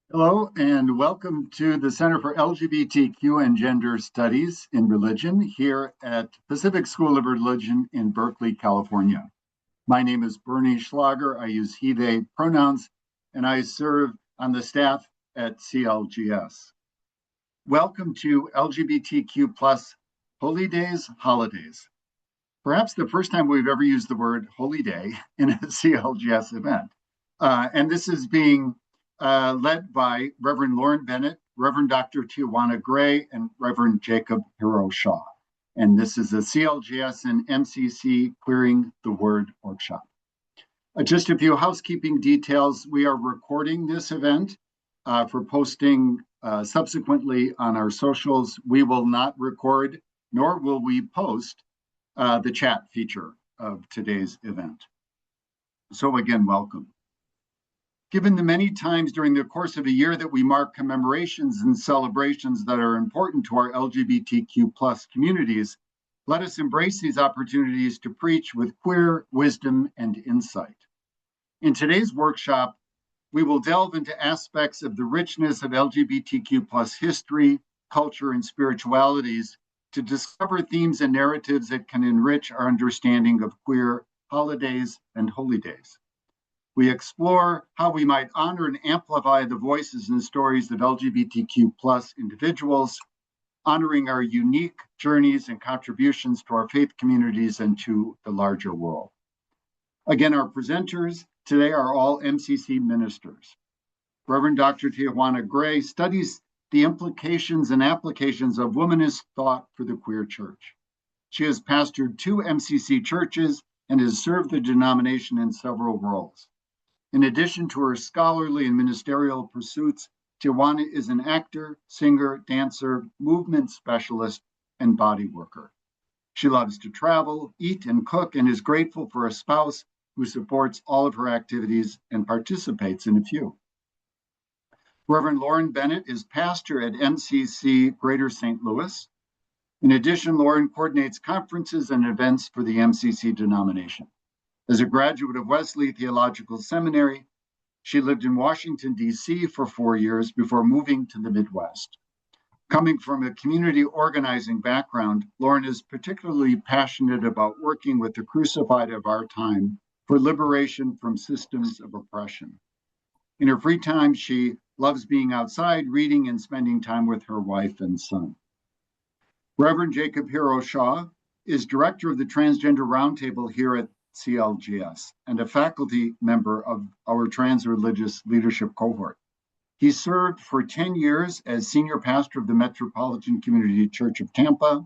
Hello, and welcome to the Center for LGBTQ and Gender Studies in Religion here at Pacific School of Religion in Berkeley, California. My name is Bernie Schlager. I use he, they pronouns, and I serve on the staff at CLGS. Welcome to LGBTQ plus Holydays Holidays. Perhaps the first time we've ever used the word holy day in a CLGS event. And this is being led by Reverend Lauren Bennett, Reverend Dr. Tijuana Gray, and Reverend Jakob Hero-Shaw. And this is a CLGS and MCC Queering the Word workshop. Just a few housekeeping details. We are recording this event for posting subsequently on our socials. We will not record, nor will we post the chat feature of today's event. So again, welcome. Given the many times during the course of a year that we mark commemorations and celebrations that are important to our LGBTQ plus communities, let us embrace these opportunities to preach with queer wisdom and insight. In today's workshop, we will delve into aspects of the richness of LGBTQ plus history, culture, and spiritualities to discover themes and narratives that can enrich our understanding of queer holidays and holy days. We explore how we might honor and amplify the voices and stories of LGBTQ plus individuals, honoring our unique journeys and contributions to our faith communities and to the larger world. Again, our presenters today are all MCC ministers. Reverend Dr. Tijuana Gray studies the implications and applications of womanist thought for the queer church. She has pastored 2 MCC churches and has served the denomination in several roles. In addition to her scholarly and ministerial pursuits, Tijuana is an actor, singer, dancer, movement specialist, and bodyworker. She loves to travel, eat, and cook, and is grateful for a spouse who supports all of her activities and participates in a few. Reverend Lauren Bennett is pastor at MCC Greater St. Louis. In addition, Lauren coordinates conferences and events for the MCC denomination. As a graduate of Wesley Theological Seminary, she lived in Washington, D.C. for 4 years before moving to the Midwest. Coming from a community organizing background, Lauren is particularly passionate about working with the crucified of our time for liberation from systems of oppression. In her free time, she loves being outside, reading, and spending time with her wife and son. Reverend Jakob Hero-Shaw is director of the Transgender Roundtable here at CLGS and a faculty member of our trans religious leadership cohort. He served for 10 years as senior pastor of the Metropolitan Community Church of Tampa,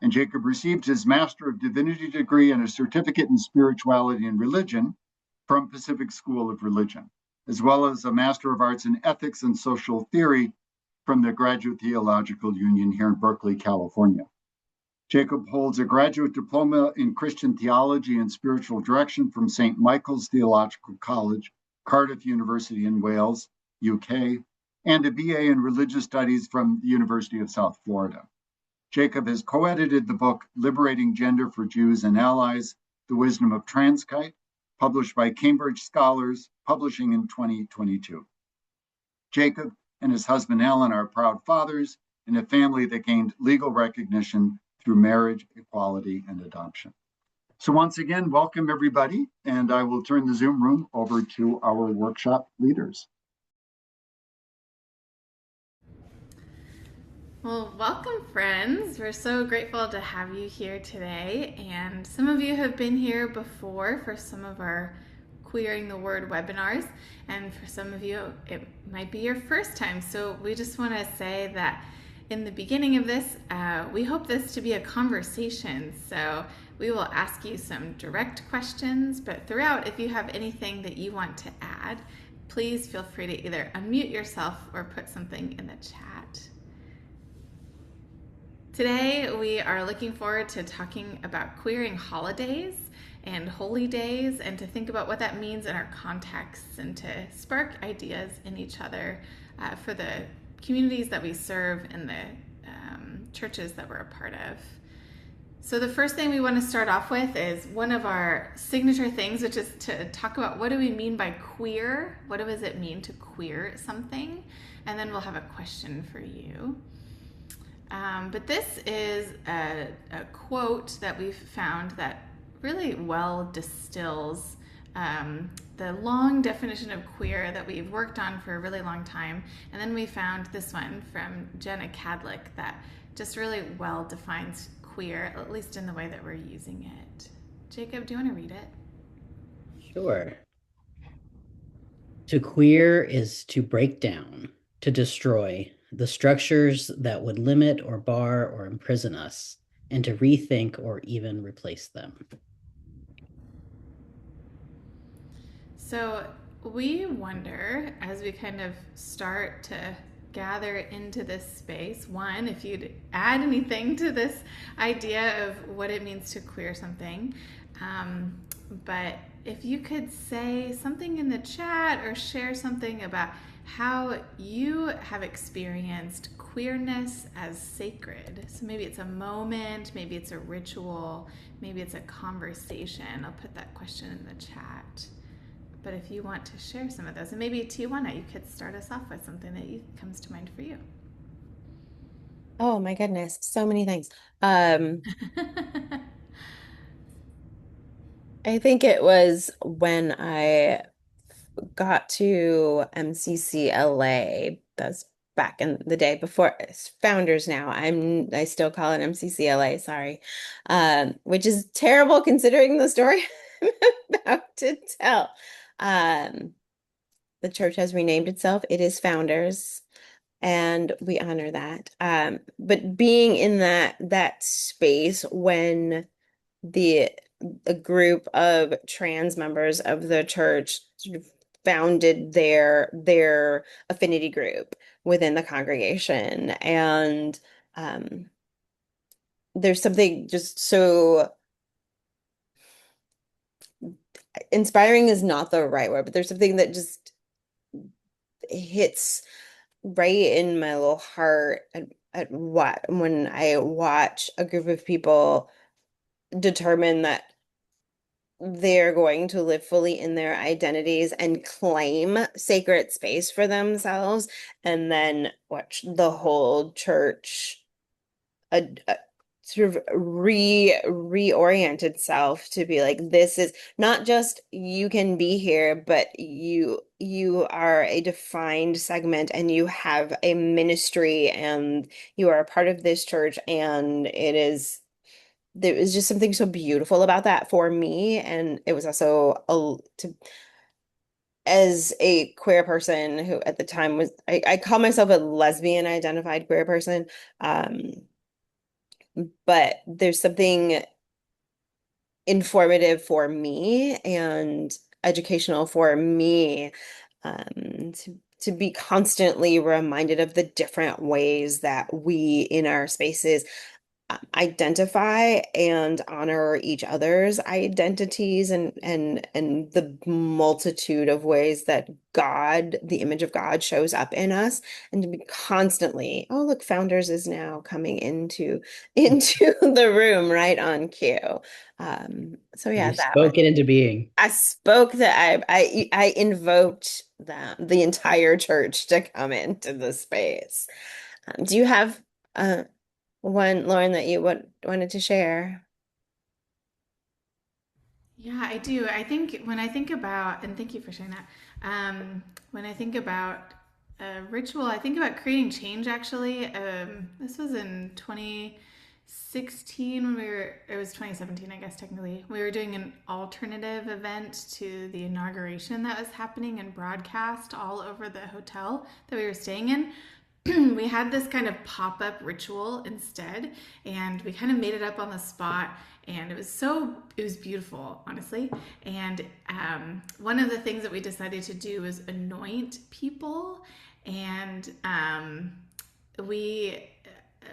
and Jakob received his Master of Divinity degree and a certificate in spirituality and religion from Pacific School of Religion, as well as a Master of Arts in Ethics and Social Theory from the Graduate Theological Union here in Berkeley, California. Jakob holds a graduate diploma in Christian theology and spiritual direction from St. Michael's Theological College, Cardiff University in Wales, UK, and a BA in religious studies from the University of South Florida. Jakob has co-edited the book Liberating Gender for Jews and Allies, The Wisdom of Transkite, published by Cambridge Scholars, publishing in 2022. Jakob and his husband Alan are proud fathers in a family that gained legal recognition through marriage, equality, and adoption. So once again, welcome everybody, and I will turn the Zoom room over to our workshop leaders. Well, welcome friends. We're so grateful to have you here today, and some of you have been here before for some of our Queering the Word webinars, and for some of you it might be your first time. So we just want to say that in the beginning of this, we hope this to be a conversation. So we will ask you some direct questions, but throughout, if you have anything that you want to add, please feel free to either unmute yourself or put something in the chat. Today, we are looking forward to talking about queering holidays and holy days, and to think about what that means in our contexts, and to spark ideas in each other for the communities that we serve and the churches that we're a part of. So the first thing we want to start off with is one of our signature things, which is to talk about what do we mean by queer? What does it mean to queer something? And then we'll have a question for you. But this is a quote that we've found that really well distills the long definition of queer that we've worked on for a really long time. And then we found this one from Jenna Cadlick that just really well defines queer, at least in the way that we're using it. Jacob, do you want to read it? Sure. To queer is to break down, to destroy the structures that would limit or bar or imprison us, and to rethink or even replace them. So we wonder, as we kind of start to gather into this space, one, if you'd add anything to this idea of what it means to queer something, but if you could say something in the chat or share something about how you have experienced queerness as sacred. So maybe it's a moment, maybe it's a ritual, maybe it's a conversation. I'll put that question in the chat. But if you want to share some of those, and maybe Tijuana, you could start us off with something that comes to mind for you. Oh my goodness, so many things. I think it was when I got to MCCLA. That's back in the day before it's Founders now. I still call it MCCLA, sorry. Which is terrible considering the story I'm about to tell. The church has renamed itself. It is Founders, and we honor that. But being in that space when the a group of trans members of the church sort of founded their affinity group within the congregation, and there's something just so inspiring is not the right word, but there's something that just hits right in my little heart at what when I watch a group of people determine that they're going to live fully in their identities and claim sacred space for themselves, and then watch the whole church sort of reorient itself to be like, this is not just you can be here, but you are a defined segment and you have a ministry and you are a part of this church, and there was just something so beautiful about that for me. And it was also as a queer person who at the time was, I call myself a lesbian identified queer person. But there's something informative for me and educational for me, to be constantly reminded of the different ways that we in our spaces identify and honor each other's identities, and the multitude of ways that God, the image of God, shows up in us, and to be constantly, oh look, Founders is now coming into the room right on cue. So yeah, You that was, spoke it into being. I spoke that I invoked the entire church to come into the space. Do you have one, Lauren, that you wanted to share? Yeah, I do. I think when I think about, and thank you for sharing that. When I think about a ritual, I think about creating change actually. This was in 2016 when it was 2017, I guess technically. We were doing an alternative event to the inauguration that was happening and broadcast all over the hotel that we were staying in. We had this kind of pop-up ritual instead, and we kind of made it up on the spot, and it was beautiful, honestly. And one of the things that we decided to do was anoint people, and we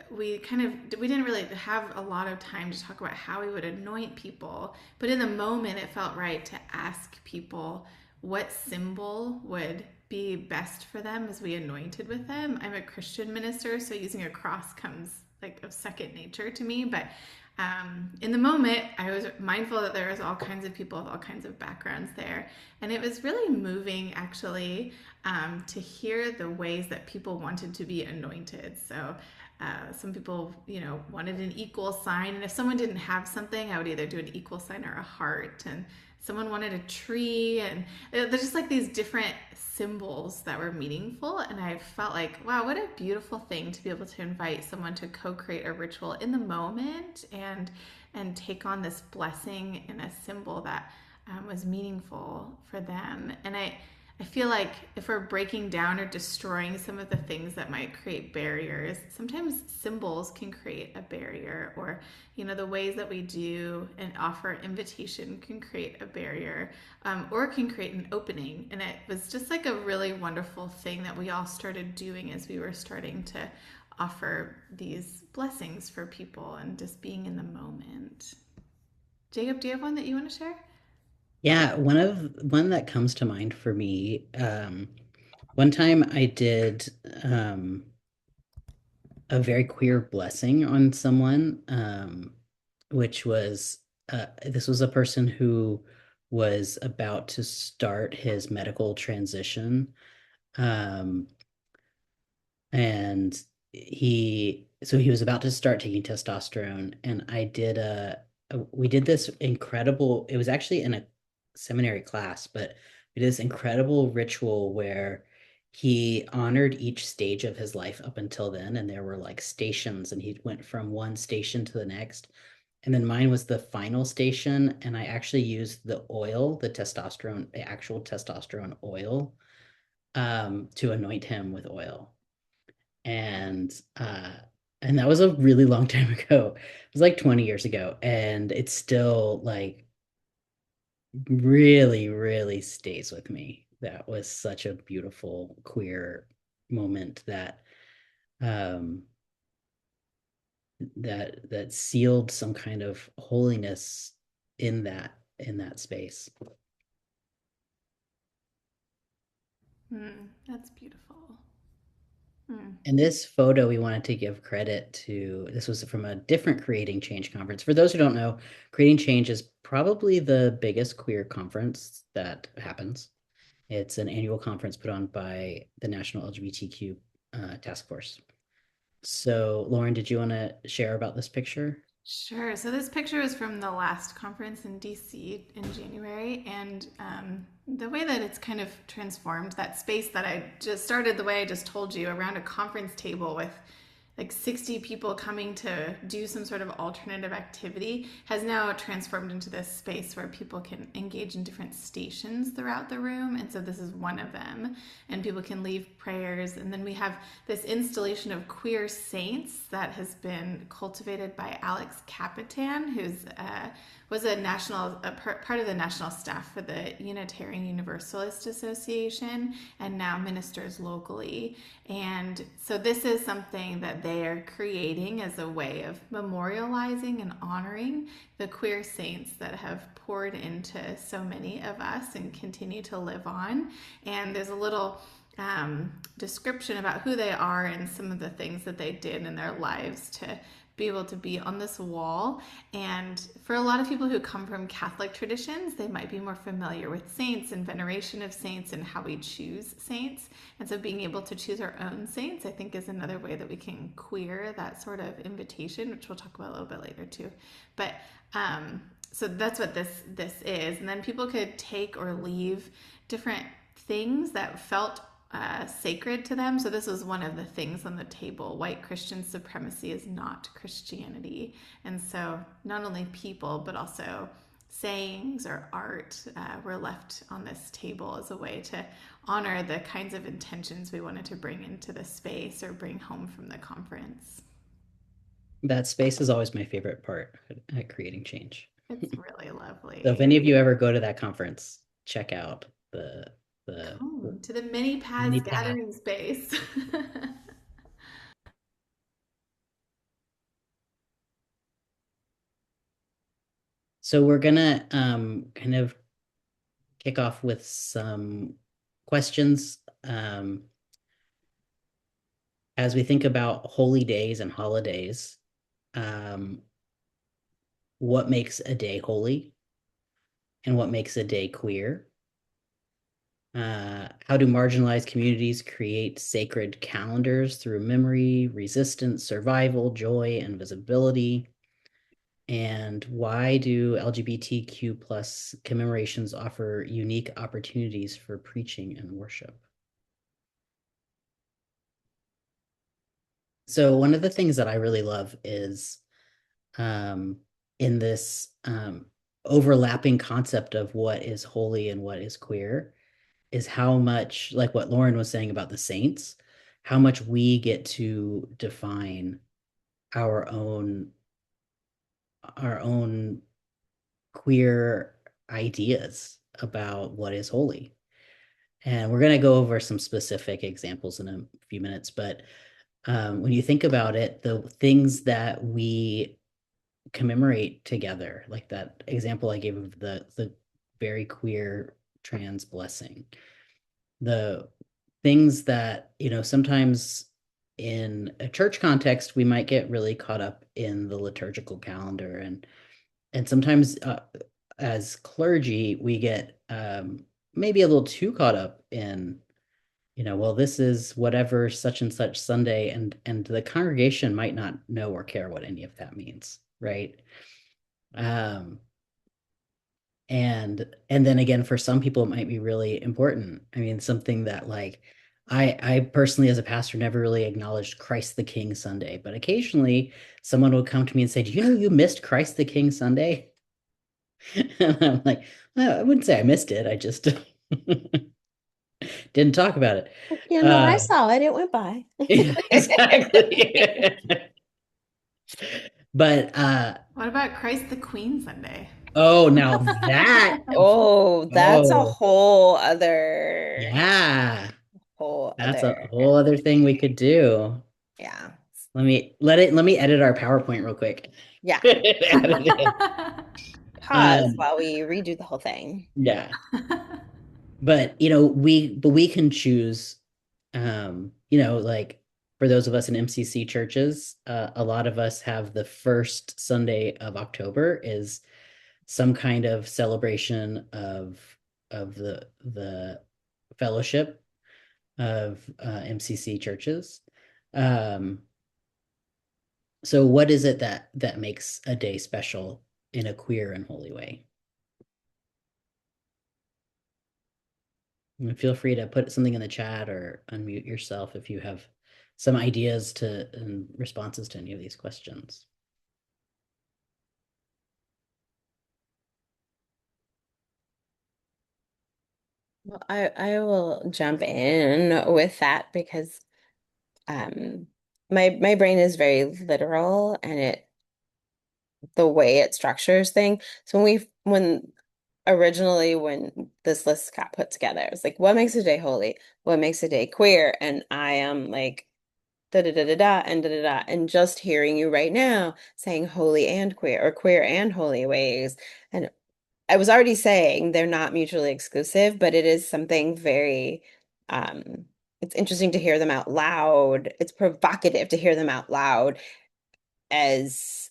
didn't really have a lot of time to talk about how we would anoint people, but in the moment it felt right to ask people what symbol would be best for them as we anointed with them. I'm a Christian minister, so using a cross comes like of second nature to me, but in the moment, I was mindful that there was all kinds of people with all kinds of backgrounds there. And it was really moving, actually, to hear the ways that people wanted to be anointed. So some people, wanted an equal sign. And if someone didn't have something, I would either do an equal sign or a heart. And someone wanted a tree. And there's just like these different symbols that were meaningful. And I felt like, wow, what a beautiful thing to be able to invite someone to co-create a ritual in the moment and take on this blessing in a symbol that was meaningful for them. And I feel like if we're breaking down or destroying some of the things that might create barriers, sometimes symbols can create a barrier, or the ways that we do and offer invitation can create a barrier, or it can create an opening. And it was just like a really wonderful thing that we all started doing as we were starting to offer these blessings for people and just being in the moment. Jacob, do you have one that you want to share? Yeah, one that comes to mind for me. One time I did a very queer blessing on someone, which was this was a person who was about to start his medical transition. Um, and he was about to start taking testosterone, and we did this incredible, it was actually in a seminary class, but we did this incredible ritual where he honored each stage of his life up until then, and there were like stations, and he went from one station to the next. And then mine was the final station, and I actually used the actual testosterone oil, to anoint him with oil. And that was a really long time ago. It was like 20 years ago, and it still like really, really stays with me. That was such a beautiful queer moment um that sealed some kind of holiness in that space. That's beautiful. Hmm. In this photo, we wanted to give credit to, this was from a different Creating Change conference. For those who don't know, Creating Change is probably the biggest queer conference that happens. It's an annual conference put on by the National LGBTQ Task Force. So, Lauren, did you want to share about this picture? Sure. So this picture is from the last conference in DC in January, and the way that it's kind of transformed that space that I just started, the way I just told you, around a conference table with like 60 people coming to do some sort of alternative activity, has now transformed into this space where people can engage in different stations throughout the room. And so this is one of them. And people can leave prayers. And then we have this installation of queer saints that has been cultivated by Alex Capitan, who's was part of the national staff for the Unitarian Universalist Association and now ministers locally. And so this is something that they are creating as a way of memorializing and honoring the queer saints that have poured into so many of us and continue to live on. And there's a little description about who they are and some of the things that they did in their lives to be able to be on this wall. And for a lot of people who come from Catholic traditions, they might be more familiar with saints and veneration of saints and how we choose saints. And so being able to choose our own saints, I think, is another way that we can queer that sort of invitation, which we'll talk about a little bit later too. But so that's what this is. And then people could take or leave different things that felt sacred to them. So this was one of the things on the table. White Christian supremacy is not Christianity. And so not only people, but also sayings or art were left on this table as a way to honor the kinds of intentions we wanted to bring into the space or bring home from the conference. That space is always my favorite part at Creating Change. It's really lovely. So if any of you ever go to that conference, check out the Come to the Many Paths Many Paths. gathering space. So we're gonna kind of kick off with some questions as we think about holy days and holidays. what makes a day holy and what makes a day queer. How do marginalized communities create sacred calendars through memory, resistance, survival, joy, and visibility? And why do LGBTQ plus commemorations offer unique opportunities for preaching and worship? So one of the things that I really love is in this overlapping concept of what is holy and what is queer is how much, like what Lauren was saying about the saints, how much we get to define our own queer ideas about what is holy. And we're going to go over some specific examples in a few minutes, but when you think about it, the things that we commemorate together, like that example I gave of the very queer trans blessing, the things that, sometimes in a church context, we might get really caught up in the liturgical calendar, and sometimes as clergy, we get maybe a little too caught up in, well, this is whatever such and such Sunday, and the congregation might not know or care what any of that means, right? And then again, for some people, it might be really important. I mean, something that, like, I personally, as a pastor, never really acknowledged Christ the King Sunday, but occasionally someone would come to me and say, "Do you know you missed Christ the King Sunday?" And I'm like, "Well, I wouldn't say I missed it. I just didn't talk about it." I saw it. It went by. Exactly. But What about Christ the Queen Sunday? oh, now that That's a whole other yeah, whole that's other a whole other thing we could do. yeah. Let me edit our PowerPoint real quick. Yeah. Edit it. Pause while we redo the whole thing. Yeah. But we can choose, like for those of us in MCC churches, a lot of us have the first Sunday of October is some kind of celebration of the fellowship of MCC churches. So what is it that makes a day special in a queer and holy way? And feel free to put something in the chat or unmute yourself if you have some ideas and responses to any of these questions. Well, I will jump in with that because my brain is very literal, and the way it structures things. So when originally when this list got put together, it was like, what makes a day holy? What makes a day queer? And I am like da da da da da and da da da. And just hearing you right now saying holy and queer, or queer and holy ways. And I was already saying they're not mutually exclusive, but it is something very it's interesting to hear them out loud. It's provocative to hear them out loud as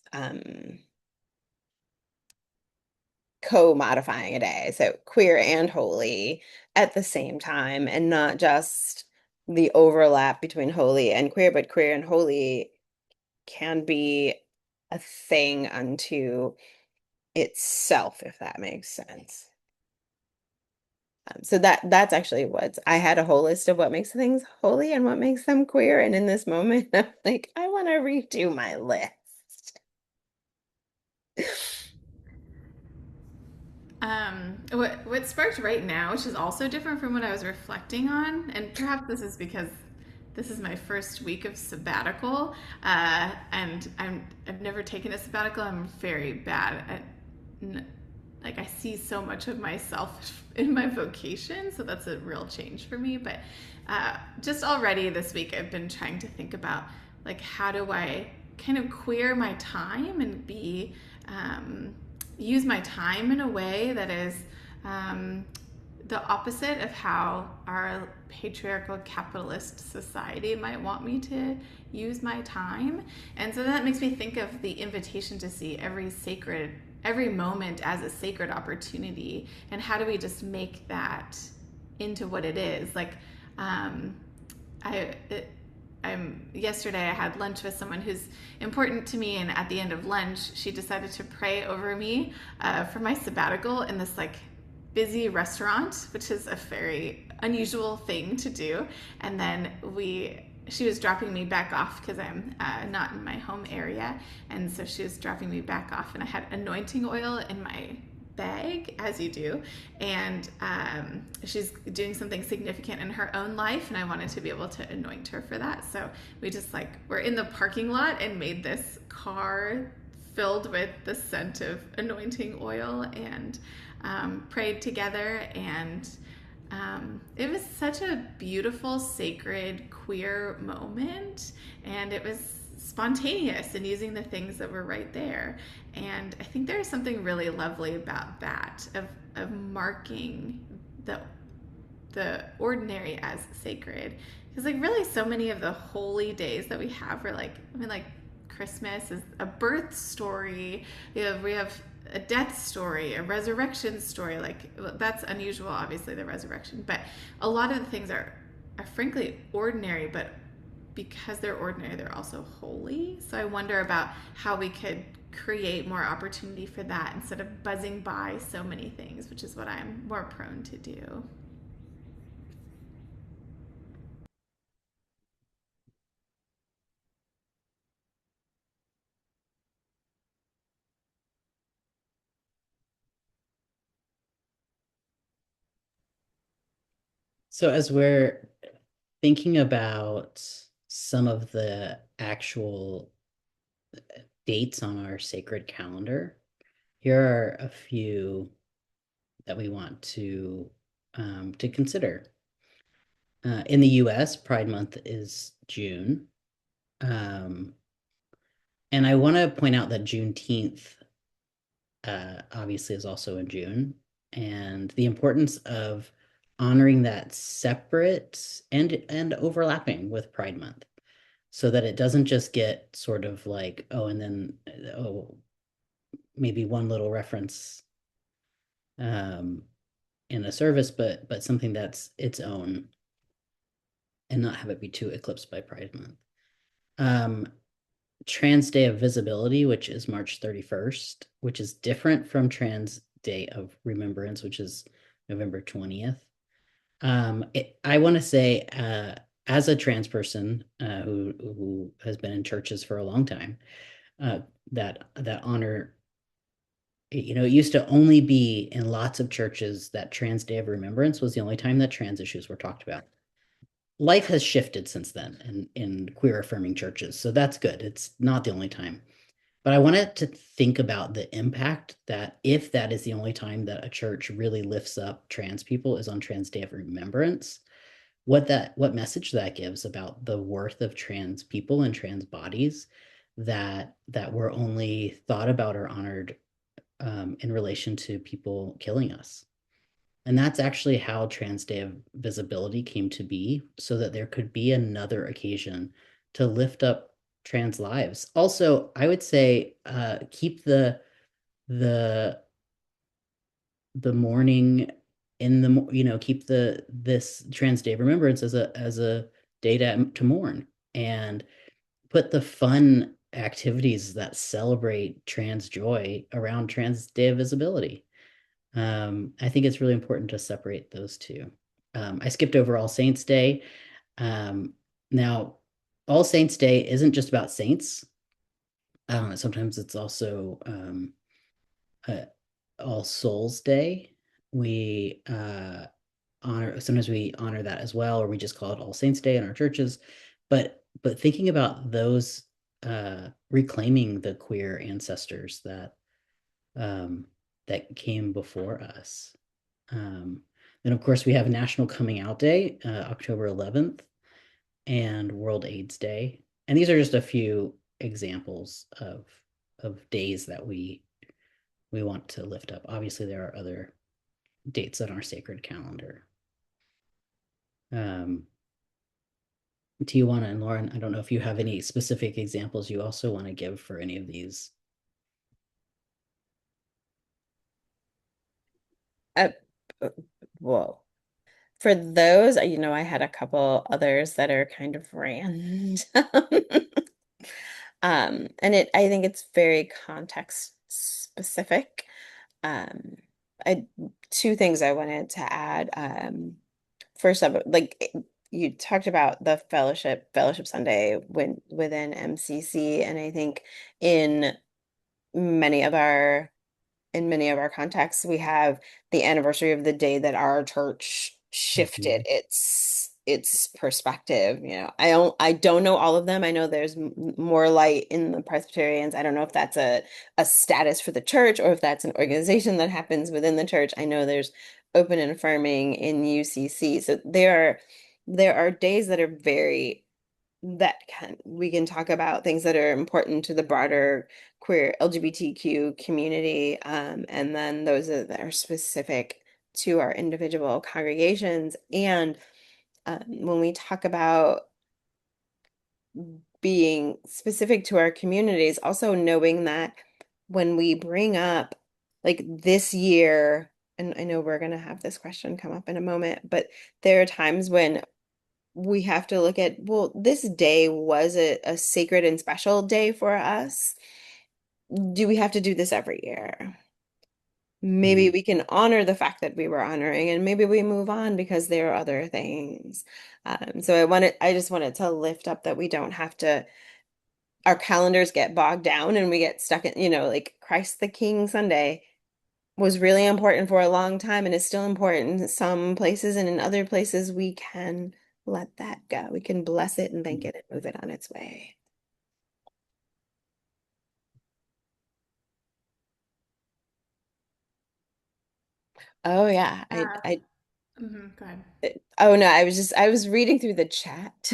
co-modifying a day. So queer and holy at the same time, and not just the overlap between holy and queer, but queer and holy can be a thing unto itself, if that makes sense. So that's actually what I had, a whole list of what makes things holy and what makes them queer. And in this moment, I'm like, I want to redo my list. What sparked right now, which is also different from what I was reflecting on, and perhaps this is because this is my first week of sabbatical, and I've never taken a sabbatical. I'm very bad at, like, I see so much of myself in my vocation, so that's a real change for me. But just already this week, I've been trying to think about, like, how do I kind of queer my time and be use my time in a way that is the opposite of how our patriarchal capitalist society might want me to use my time. And so that makes me think of the invitation to see every sacred every moment as a sacred opportunity, and how do we just make that into what it is? Like, yesterday I had lunch with someone who's important to me, and at the end of lunch, she decided to pray over me for my sabbatical in this like busy restaurant, which is a very unusual thing to do. And then she was dropping me back off because I'm not in my home area, and so she was dropping me back off, and I had anointing oil in my bag, as you do, and she's doing something significant in her own life, and I wanted to be able to anoint her for that. So we just like were in the parking lot and made this car filled with the scent of anointing oil, and prayed together, and it was such a beautiful, sacred, queer moment, and it was spontaneous and using the things that were right there. And I think there's something really lovely about that, of marking the ordinary as sacred. Because like really so many of the holy days that we have are like, I mean, like Christmas is a birth story. We have a death story, a resurrection story. Like, that's unusual, obviously, the resurrection, but a lot of the things are frankly ordinary, but because they're ordinary, they're also holy. So I wonder about how we could create more opportunity for that instead of buzzing by so many things, which is what I'm more prone to do. So as we're thinking about some of the actual dates on our sacred calendar, here are a few that we want to consider. In the US, Pride Month is June. And I want to point out that Juneteenth obviously is also in June, and the importance of honoring that separate and overlapping with Pride Month, so that it doesn't just get sort of like, oh, and then maybe one little reference in a service, but something that's its own, and not have it be too eclipsed by Pride Month. Trans Day of Visibility, which is March 31st, which is different from Trans Day of Remembrance, which is November 20th. I want to say, as a trans person who has been in churches for a long time, that honor, it used to only be in lots of churches that Trans Day of Remembrance was the only time that trans issues were talked about. Life has shifted since then in queer affirming churches, so that's good. It's not the only time. But I wanted to think about the impact that if that is the only time that a church really lifts up trans people is on Trans Day of Remembrance, what message that gives about the worth of trans people and trans bodies that were only thought about or honored in relation to people killing us. And that's actually how Trans Day of Visibility came to be, so that there could be another occasion to lift up trans lives. Also, I would say keep the mourning in the, keep this Trans Day of Remembrance as a day to mourn, and put the fun activities that celebrate trans joy around Trans Day of Visibility. I think it's really important to separate those two. I skipped over All Saints Day. Now, All Saints Day isn't just about saints. Sometimes it's also All Souls Day. We sometimes we honor that as well, or we just call it All Saints Day in our churches. But thinking about those, reclaiming the queer ancestors that came before us. Then, of course, we have National Coming Out Day, October 11th, and World AIDS Day. And these are just a few examples of days that we want to lift up. Obviously, there are other dates on our sacred calendar. Tijuana and Lauren, I don't know if you have any specific examples you also want to give for any of these. Uh, whoa. For those, I had a couple others that are kind of random. I think it's very context specific. Um, I two things I wanted to add. First up, you talked about the fellowship Sunday within MCC, and I think in many of our in many of our contexts, we have the anniversary of the day that our church shifted Mhm. its perspective. I don't know all of them. I know there's more light in the Presbyterians. I don't know if that's a status for the church or if that's an organization that happens within the church. I know there's open and affirming in UCC. So there are days that are very that we can talk about things that are important to the broader queer LGBTQ community, and then those that are specific to our individual congregations. And when we talk about being specific to our communities, also knowing that when we bring up like this year, and I know we're going to have this question come up in a moment, but there are times when we have to look at, well, this day was a sacred and special day for us. Do we have to do this every year? Maybe Mm. we can honor the fact that we were honoring, and maybe we move on because there are other things. So I just wanted to lift up that we don't have to, our calendars get bogged down and we get stuck in, like Christ the King Sunday was really important for a long time and is still important in some places, and in other places we can let that go. We can bless it and thank it and move it on its way. Oh yeah, Uh, go ahead. oh no, I was reading through the chat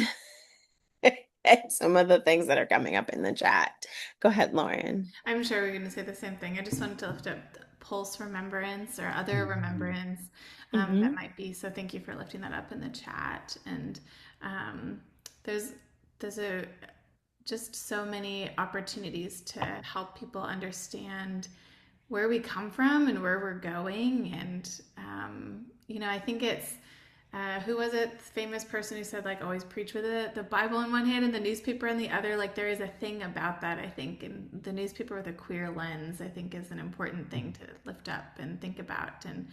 and some of the things that are coming up in the chat. Go ahead, Lauren. I'm sure we're going to say the same thing. I just wanted to lift up the Pulse Remembrance or other Mhm. remembrance that Hmm. might be. So thank you for lifting that up in the chat. And um, there's there's a just so many opportunities to help people understand where we come from and where we're going. And I think it's who was it? Famous person who said like always preach with the Bible in one hand and the newspaper in the other. Like there is a thing about that, I think, and the newspaper with a queer lens, I think, is an important thing to lift up and think about. And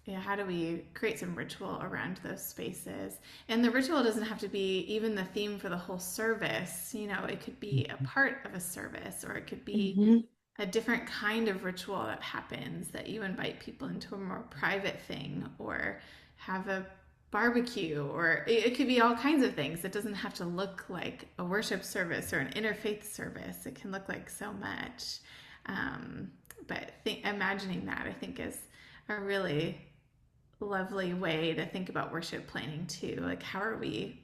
yeah, how do we create some ritual around those spaces? And the ritual doesn't have to be even the theme for the whole service. It could be a part of a service, or it could be Hmm. a different kind of ritual that happens that you invite people into a more private thing, or have a barbecue, or it could be all kinds of things. It doesn't have to look like a worship service or an interfaith service. It can look like so much. Um, but imagining that, I think, is a really lovely way to think about worship planning too. Like how are we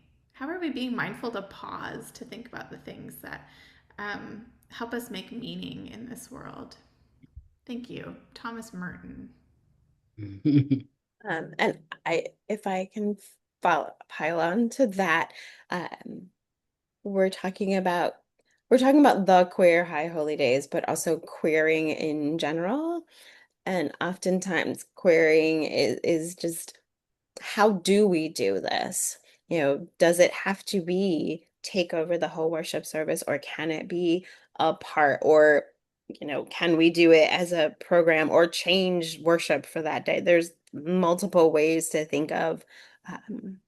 being mindful to pause to think about the things that help us make meaning in this world? Thank you, Thomas Merton. And if I can pile on to that, um, we're talking about we're talking about the queer high holy days, but also queering in general. And oftentimes querying is just, how do we do this? Does it have to be take over the whole worship service, or can it be a part, or, can we do it as a program or change worship for that day? There's multiple ways to think of um,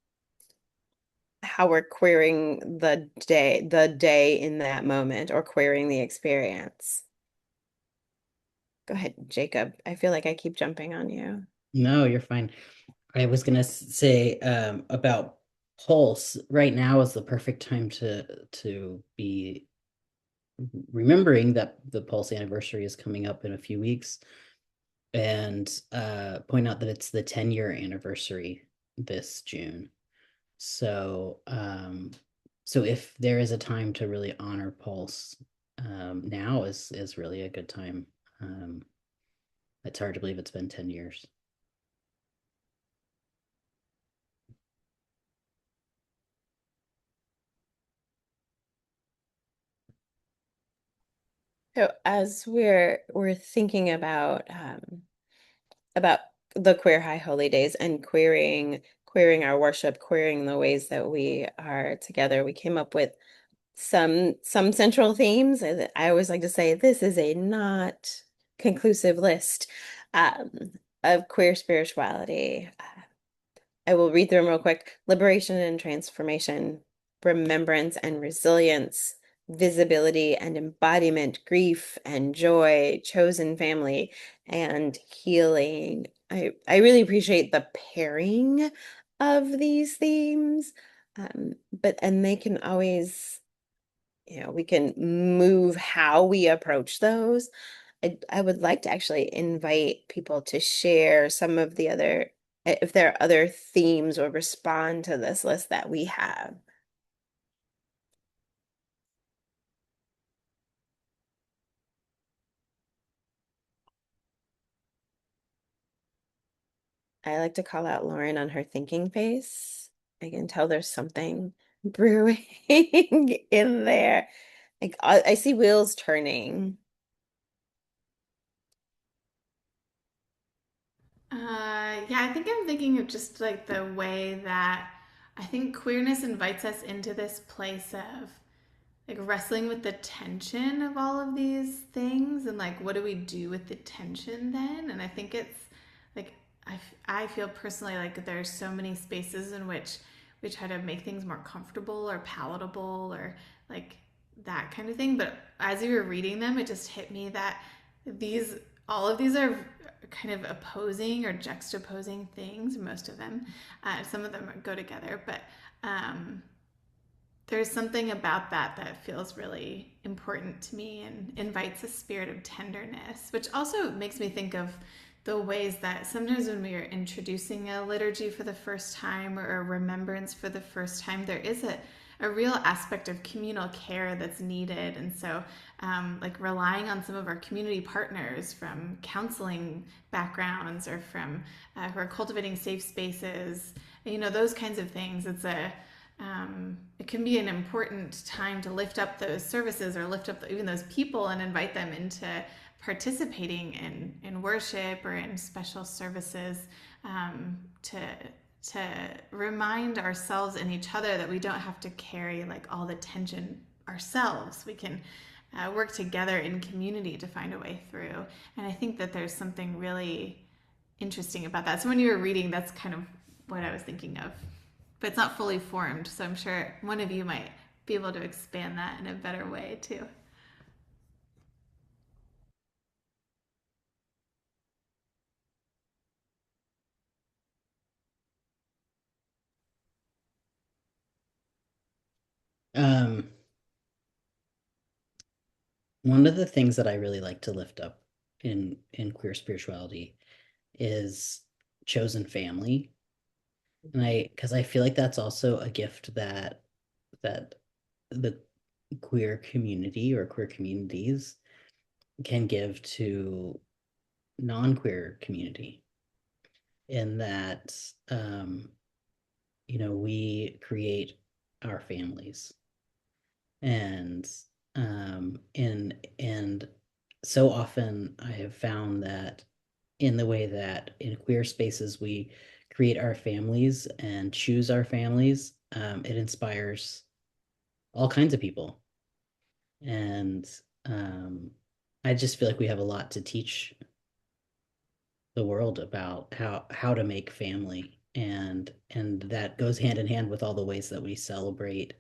how we're querying the day in that moment, or querying the experience. Go ahead, Jacob. I feel like I keep jumping on you. No, you're fine. I was gonna say about Pulse. Right now is the perfect time to be remembering that the Pulse anniversary is coming up in a few weeks, and point out that it's the 10-year anniversary this June. So so if there is a time to really honor Pulse, now is really a good time. It's hard to believe it's been 10 years. So as we're thinking about about the Queer High Holy Days and queering our worship, queering the ways that we are together. We came up with some central themes. And I always like to say this is a not conclusive list um, of queer spirituality. I will read through them real quick. Liberation and transformation, remembrance and resilience, visibility and embodiment, grief and joy, chosen family, and healing. I really appreciate the pairing of these themes. And they can always, we can move how we approach those. I would like to actually invite people to share some of the other, if there are other themes or respond to this list that we have. I like to call out Lauren on her thinking face. I can tell there's something brewing in there. Like I see wheels turning. Yeah, I think I'm thinking of just like the way that I think queerness invites us into this place of like wrestling with the tension of all of these things and like what do we do with the tension then? And I think it's like I feel personally like there's so many spaces in which we try to make things more comfortable or palatable or like that kind of thing. But as you were reading them, it just hit me that these all of these are kind of opposing or juxtaposing things. Most of them, some of them go together, but there's something about that that feels really important to me and invites a spirit of tenderness, which also makes me think of the ways that sometimes when we are introducing a liturgy for the first time or a remembrance for the first time, there is a real aspect of communal care that's needed. And so, like relying on some of our community partners from counseling backgrounds or from who are cultivating safe spaces, those kinds of things. It can be an important time to lift up those services or lift up even those people and invite them into participating in worship or in special services to remind ourselves and each other that we don't have to carry like all the tension ourselves. We can work together in community to find a way through. And I think that there's something really interesting about that. So when you were reading, that's kind of what I was thinking of. But it's not fully formed, so I'm sure one of you might be able to expand that in a better way too. Um, one of the things that I really like to lift up in queer spirituality is chosen family. And because I feel like that's also a gift that the queer community or queer communities can give to non-queer community in that we create our families and and so often I have found that in the way that in queer spaces we create our families and choose our families, it inspires all kinds of people. And I just feel like we have a lot to teach the world about how to make family, and that goes hand in hand with all the ways that we celebrate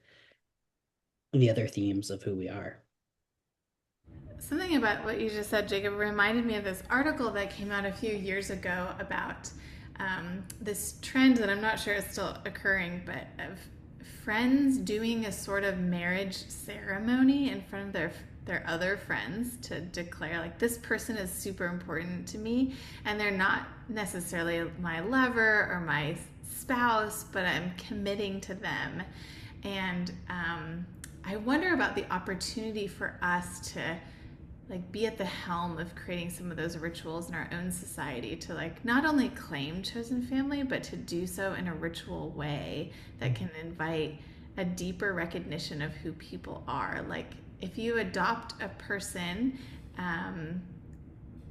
the other themes of who we are. Something about what you just said, Jacob, reminded me of this article that came out a few years ago about this trend that I'm not sure is still occurring, but of friends doing a sort of marriage ceremony in front of their other friends to declare like this person is super important to me, and they're not necessarily my lover or my spouse, but I'm committing to them. And I wonder about the opportunity for us to like be at the helm of creating some of those rituals in our own society to like not only claim chosen family but to do so in a ritual way that can invite a deeper recognition of who people are. Like if you adopt a person,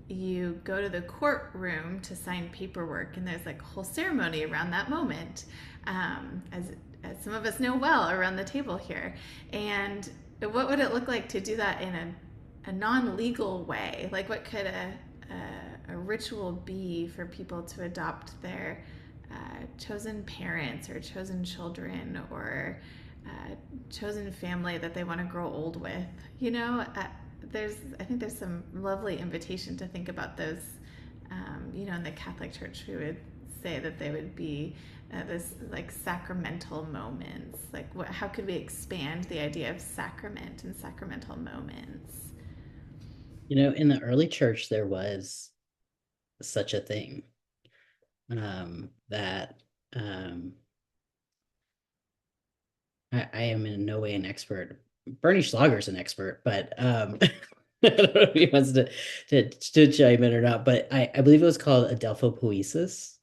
you go to the courtroom to sign paperwork, and there's like a whole ceremony around that moment, as some of us know well around the table here. And what would it look like to do that in a non-legal way? Like, what could a ritual be for people to adopt their chosen parents or chosen children or chosen family that they want to grow old with? You know, I think there's some lovely invitation to think about those. You know, in the Catholic Church, we would say that they would be this like sacramental moments. Like, how could we expand the idea of sacrament and sacramental moments? You know, in the early church, there was such a thing that I am in no way an expert. Bernie Schlager's an expert, but I don't know if he wants to chime in or not. But I believe it was called Adelphopoiesis.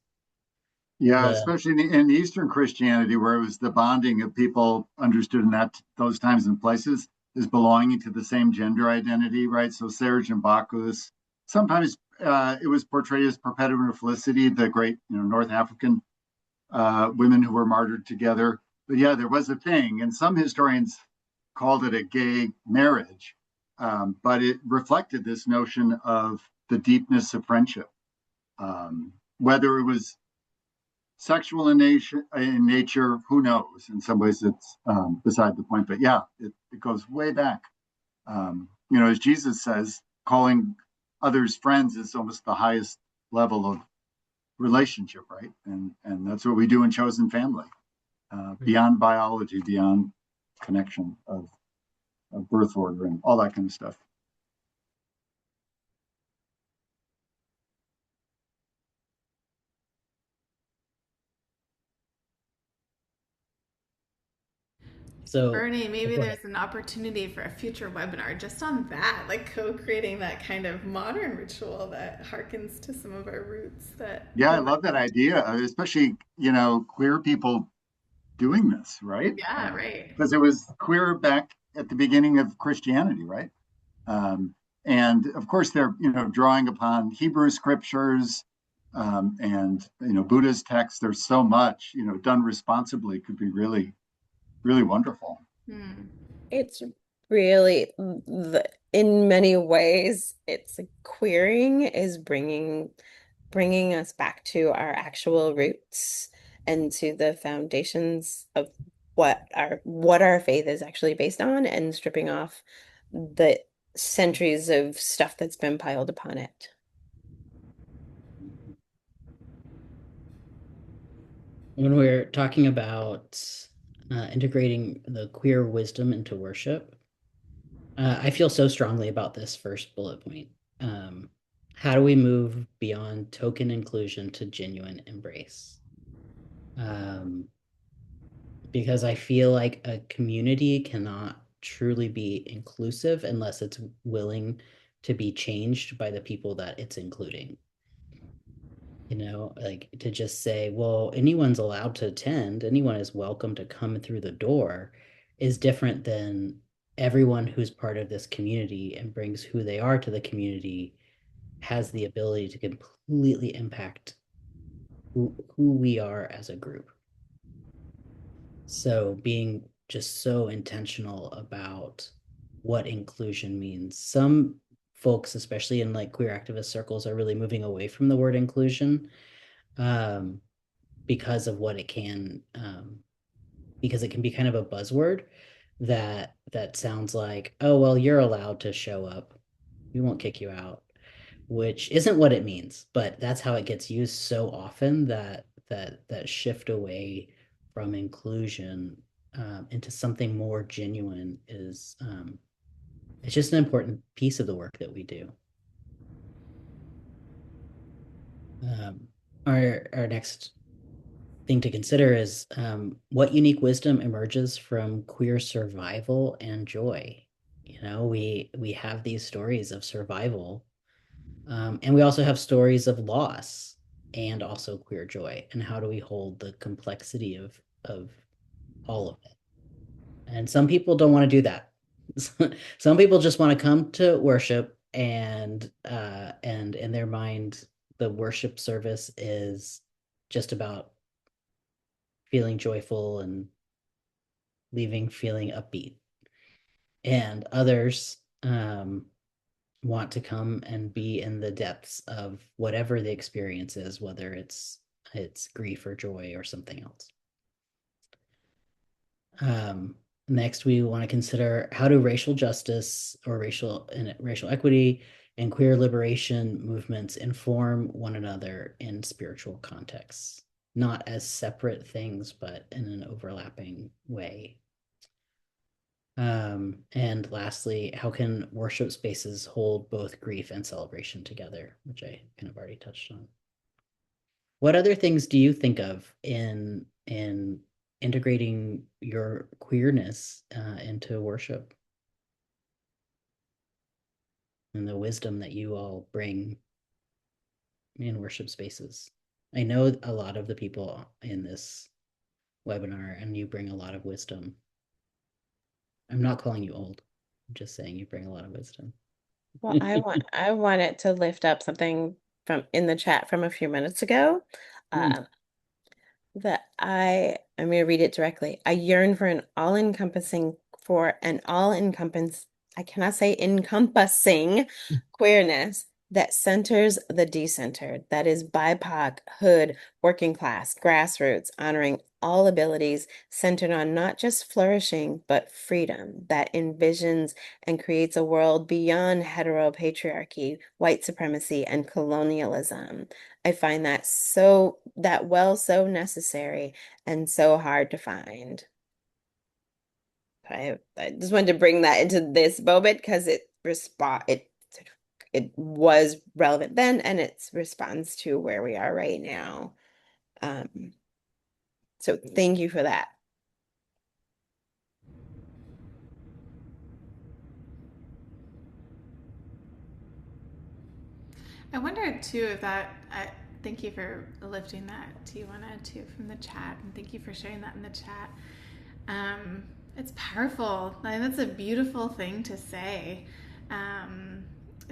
Yeah, The especially in Eastern Christianity, where it was the bonding of people understood in those times and places is belonging to the same gender identity, right? So Serge and Bacchus. Sometimes it was portrayed as Perpetua and Felicity, the great, North African women who were martyred together. But yeah, there was a thing, and some historians called it a gay marriage, but it reflected this notion of the deepness of friendship. Whether it was sexual in nature, who knows? In some ways, it's beside the point. But yeah, it goes way back. As Jesus says, calling others friends is almost the highest level of relationship, right? And that's what we do in chosen family, beyond biology, beyond connection of birth order and all that kind of stuff. so Bernie, maybe go ahead. there's an opportunity for a future webinar just on that, like co-creating that kind of modern ritual that harkens to some of our roots. Yeah, I love that idea, especially queer people doing this, right? Yeah, right. Because it was queer back at the beginning of Christianity, right? And of course, they're drawing upon Hebrew scriptures and Buddha's texts. There's so much done responsibly could be really, really wonderful. Hmm. It's really in many ways, it's queering is bringing us back to our actual roots and to the foundations of what our faith is actually based on, and stripping off the centuries of stuff that's been piled upon it. When we're talking about integrating the queer wisdom into worship, I feel so strongly about this first bullet point. How do we move beyond token inclusion to genuine embrace? Because I feel like a community cannot truly be inclusive unless it's willing to be changed by the people that it's including. Like to just say, well, anyone's allowed to attend, anyone is welcome to come through the door, is different than everyone who's part of this community and brings who they are to the community has the ability to completely impact who we are as a group. So being just so intentional about what inclusion means. Some folks, especially in like queer activist circles, are really moving away from the word inclusion because of what it can, because it can be kind of a buzzword that sounds like, oh, well, you're allowed to show up. We won't kick you out, which isn't what it means, but that's how it gets used so often that shift away from inclusion into something more genuine is it's just an important piece of the work that we do. Our next thing to consider is what unique wisdom emerges from queer survival and joy. We have these stories of survival, and we also have stories of loss and also queer joy. And how do we hold the complexity of all of it? And some people don't want to do that. Some people just want to come to worship and in their mind, the worship service is just about feeling joyful and leaving feeling upbeat. And others want to come and be in the depths of whatever the experience is, whether it's grief or joy or something else. Next, we want to consider how do racial justice or racial equity and queer liberation movements inform one another in spiritual contexts, not as separate things, but in an overlapping way. And lastly, how can worship spaces hold both grief and celebration together, which I kind of already touched on. What other things do you think of in integrating your queerness into worship and the wisdom that you all bring in worship spaces? I know a lot of the people in this webinar, and you bring a lot of wisdom. I'm not calling you old. I'm just saying you bring a lot of wisdom. Well, I wanted to lift up something from in the chat from a few minutes ago. That I'm going to read it directly. I yearn for an all-encompassing I cannot say encompassing queerness that centers the decentered, that is BIPOC, hood, working class, grassroots, honoring all abilities, centered on not just flourishing, but freedom, that envisions and creates a world beyond heteropatriarchy, white supremacy, and colonialism. I find that so necessary and so hard to find. I just wanted to bring that into this moment because it was relevant then, and it responds to where we are right now. So thank you for that. I wonder too if thank you for lifting that, Tijuana, too, from the chat, and thank you for sharing that in the chat. It's powerful. That's a beautiful thing to say.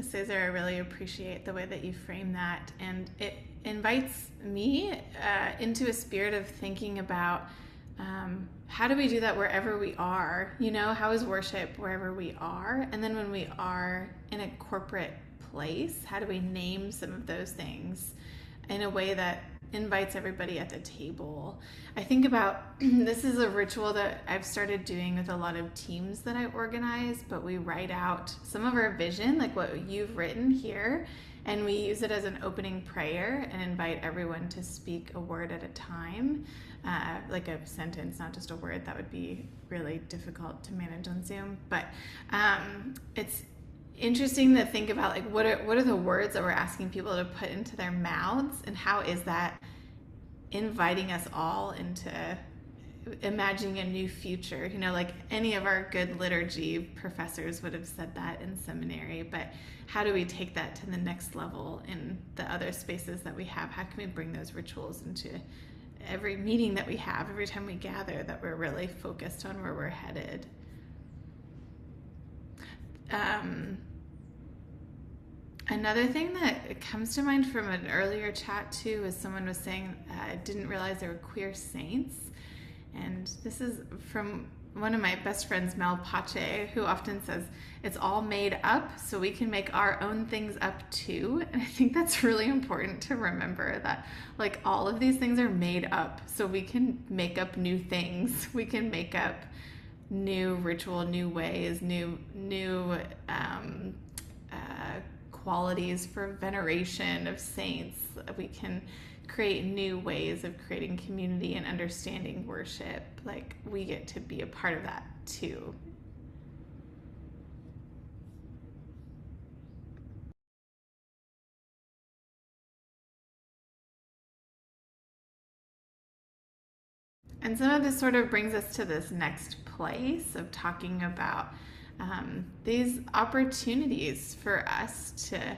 Cesar, I really appreciate the way that you frame that, and it invites me into a spirit of thinking about how do we do that wherever we are? How is worship wherever we are? And then when we are in a corporate place, how do we name some of those things in a way that invites everybody at the table? I think about this is a ritual that I've started doing with a lot of teams that I organize, but we write out some of our vision, like what you've written here, and we use it as an opening prayer and invite everyone to speak a word at a time, like a sentence, not just a word. That would be really difficult to manage on Zoom, but it's interesting to think about, like, what are the words that we're asking people to put into their mouths, and how is that inviting us all into imagining a new future? Like any of our good liturgy professors would have said that in seminary, but how do we take that to the next level in the other spaces that we have? How can we bring those rituals into every meeting that we have, every time we gather, that we're really focused on where we're headed? Another thing that comes to mind from an earlier chat too is someone was saying, I didn't realize there were queer saints. And this is from one of my best friends, Mel Pache, who often says, it's all made up, so we can make our own things up too. And I think that's really important to remember, that like all of these things are made up, so we can make up new things. We can make up new ritual, new ways, new qualities for veneration of saints. We can create new ways of creating community and understanding worship. Like, we get to be a part of that too. And some of this sort of brings us to this next place of talking about these opportunities for us to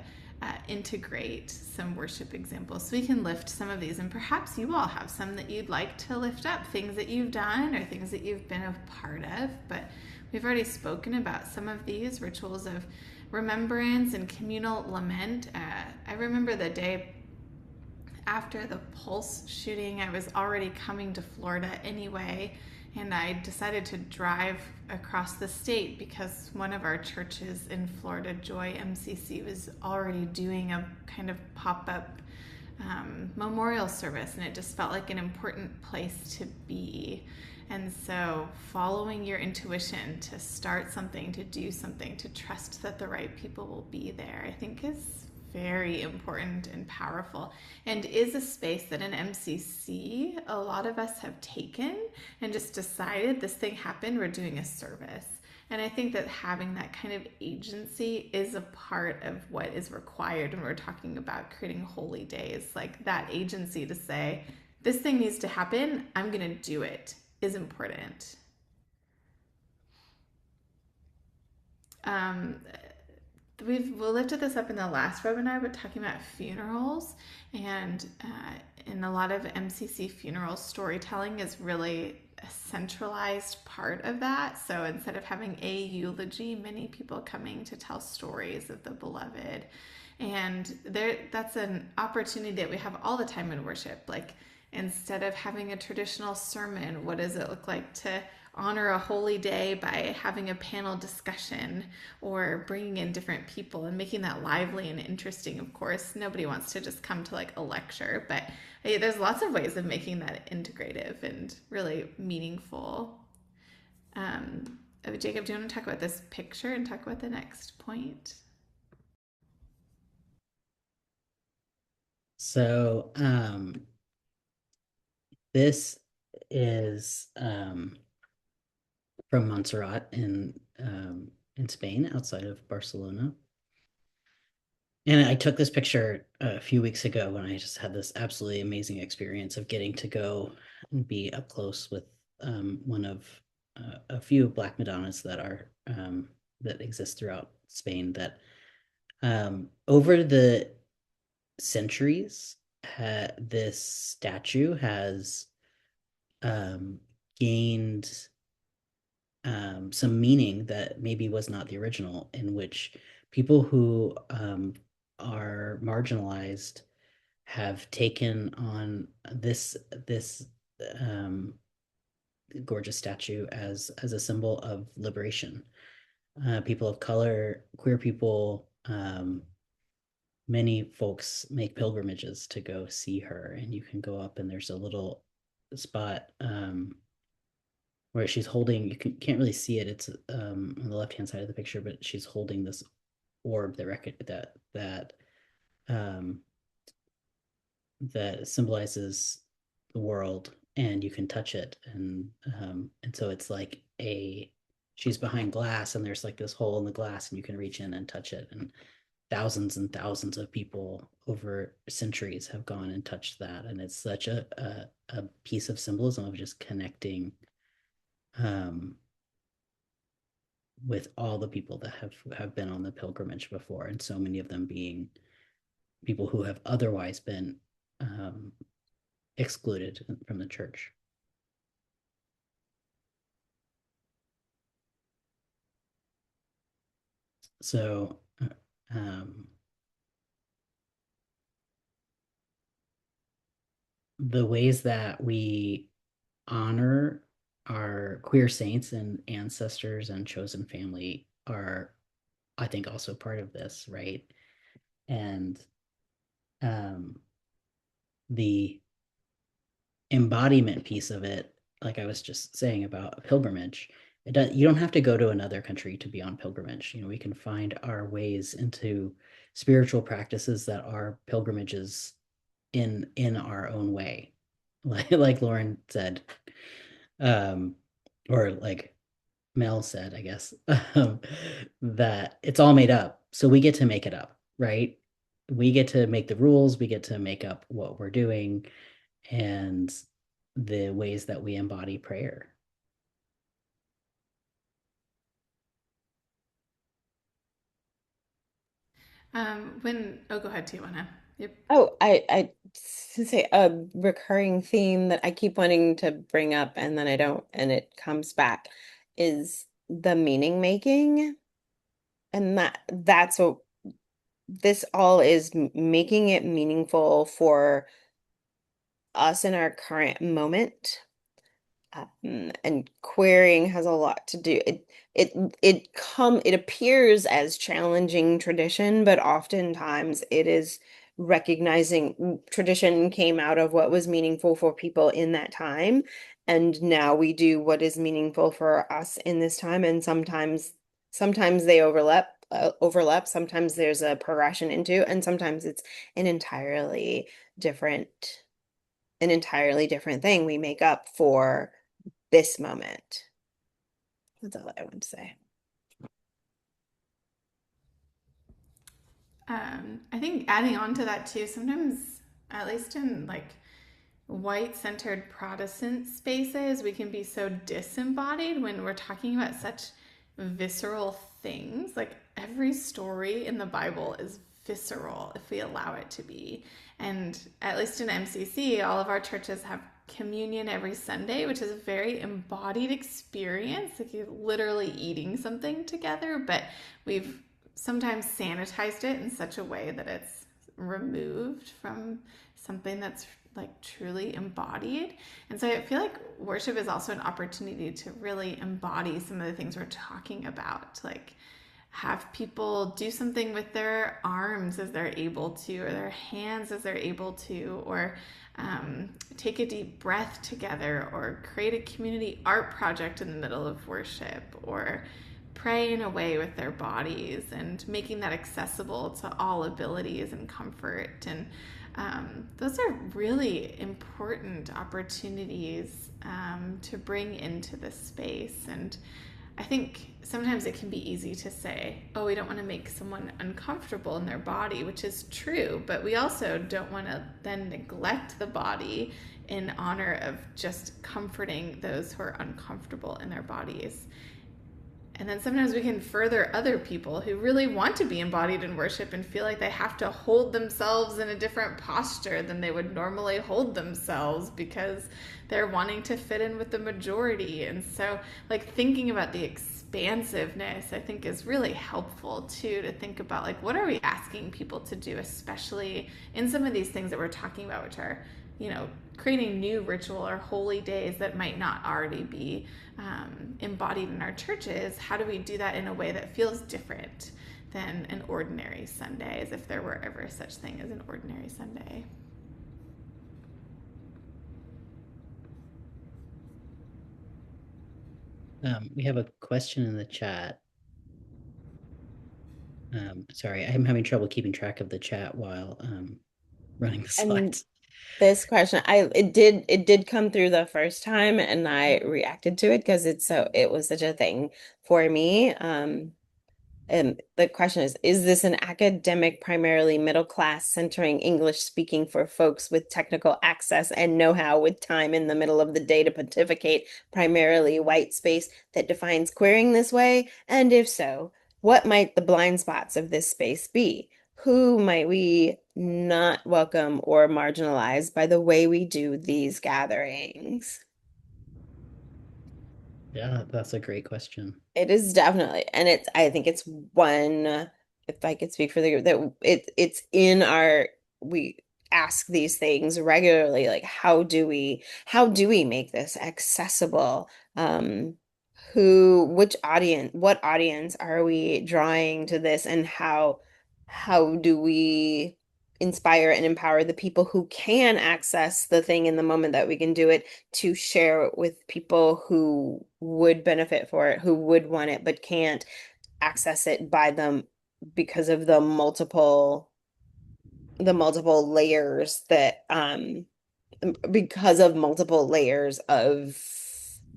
integrate some worship examples. So we can lift some of these, and perhaps you all have some that you'd like to lift up, things that you've done or things that you've been a part of. But we've already spoken about some of these rituals of remembrance and communal lament. I remember the day after the Pulse shooting. I was already coming to Florida anyway, and I decided to drive across the state because one of our churches in Florida, Joy MCC, was already doing a kind of pop-up memorial service, and it just felt like an important place to be. And so following your intuition to start something, to do something, to trust that the right people will be there, I think is very important and powerful, and is a space that in MCC a lot of us have taken and just decided this thing happened, we're doing a service. And I think that having that kind of agency is a part of what is required when we're talking about creating holy days. Like that agency to say, this thing needs to happen, I'm going to do it, is important. We lifted this up in the last webinar, but talking about funerals, and in a lot of MCC funerals, storytelling is really a centralized part of that. So instead of having a eulogy, many people coming to tell stories of the beloved. And that's an opportunity that we have all the time in worship. Like instead of having a traditional sermon, what does it look like to honor a holy day by having a panel discussion or bringing in different people and making that lively and interesting? Of course, nobody wants to just come to like a lecture, but there's lots of ways of making that integrative and really meaningful. Jacob, do you want to talk about this picture and talk about the next point? So this is from Montserrat in Spain, outside of Barcelona. And I took this picture a few weeks ago when I just had this absolutely amazing experience of getting to go and be up close with one of a few Black Madonnas that are that exist throughout Spain. That over the centuries, this statue has gained some meaning that maybe was not the original, in which people who are marginalized have taken on this gorgeous statue as a symbol of liberation. People of color, queer people, many folks make pilgrimages to go see her, and you can go up and there's a little spot where she's holding, you can't really see it, it's on the left hand side of the picture, but she's holding this orb that symbolizes the world, and you can touch it, and so it's like she's behind glass, and there's like this hole in the glass, and you can reach in and touch it, and thousands of people over centuries have gone and touched that, and it's such a piece of symbolism of just connecting with all the people that have been on the pilgrimage before, and so many of them being people who have otherwise been excluded from the church. So the ways that we honor our queer saints and ancestors and chosen family are, I think, also part of this, right? And the embodiment piece of it, like I was just saying about a pilgrimage, you don't have to go to another country to be on pilgrimage. We can find our ways into spiritual practices that are pilgrimages in our own way, like Lauren said, or like Mel said, I guess, that it's all made up, so we get to make it up, right? We get to make the rules, we get to make up what we're doing and the ways that we embody prayer. Go ahead, Tijuana. Yep. Oh, I say a recurring theme that I keep wanting to bring up and then I don't, and it comes back, is the meaning making. and that's what this all is, making it meaningful for us in our current moment. And querying has a lot to do. It appears as challenging tradition, but oftentimes it is recognizing tradition came out of what was meaningful for people in that time, and now we do what is meaningful for us in this time, and sometimes they overlap, sometimes there's a progression into, and sometimes it's an different entirely different thing we make up for this moment. That's all I want to say. I think adding on to that too, sometimes, at least in like white centered Protestant spaces, we can be so disembodied when we're talking about such visceral things. Like every story in the Bible is visceral if we allow it to be. And at least in MCC, all of our churches have communion every Sunday, which is a very embodied experience. Like you're literally eating something together, but we've sometimes sanitized it in such a way that it's removed from something that's like truly embodied. And so I feel like worship is also an opportunity to really embody some of the things we're talking about, like have people do something with their arms as they're able to, or their hands as they're able to, or take a deep breath together, or create a community art project in the middle of worship, or pray in a way with their bodies, and making that accessible to all abilities and comfort. And those are really important opportunities to bring into this space. And I think sometimes it can be easy to say, oh, we don't want to make someone uncomfortable in their body, which is true, but we also don't want to then neglect the body in honor of just comforting those who are uncomfortable in their bodies. And then sometimes we can further other people who really want to be embodied in worship and feel like they have to hold themselves in a different posture than they would normally hold themselves because they're wanting to fit in with the majority. And so, like, thinking about the expansiveness, I think, is really helpful too, to think about, like, what are we asking people to do, especially in some of these things that we're talking about, which are, creating new ritual or holy days that might not already be embodied in our churches. How do we do that in a way that feels different than an ordinary Sunday, as if there were ever such thing as an ordinary Sunday? We have a question in the chat. Sorry, I'm having trouble keeping track of the chat while running the slides. This question, it did come through the first time, and I reacted to it because it was such a thing for me. And the question is this an academic, primarily middle class, centering English speaking for folks with technical access and know-how with time in the middle of the day to pontificate, primarily white space that defines queering this way? And if so, what might the blind spots of this space be? Who might we not welcome or marginalize by the way we do these gatherings? Yeah, that's a great question. It is definitely, and I think it's one, if I could speak for the group, that it's in we ask these things regularly, like how do we make this accessible? What audience are we drawing to this, and how do we inspire and empower the people who can access the thing in the moment that we can do it, to share it with people who would benefit for it, who would want it, but can't access it by them because of the multiple layers that because of multiple layers of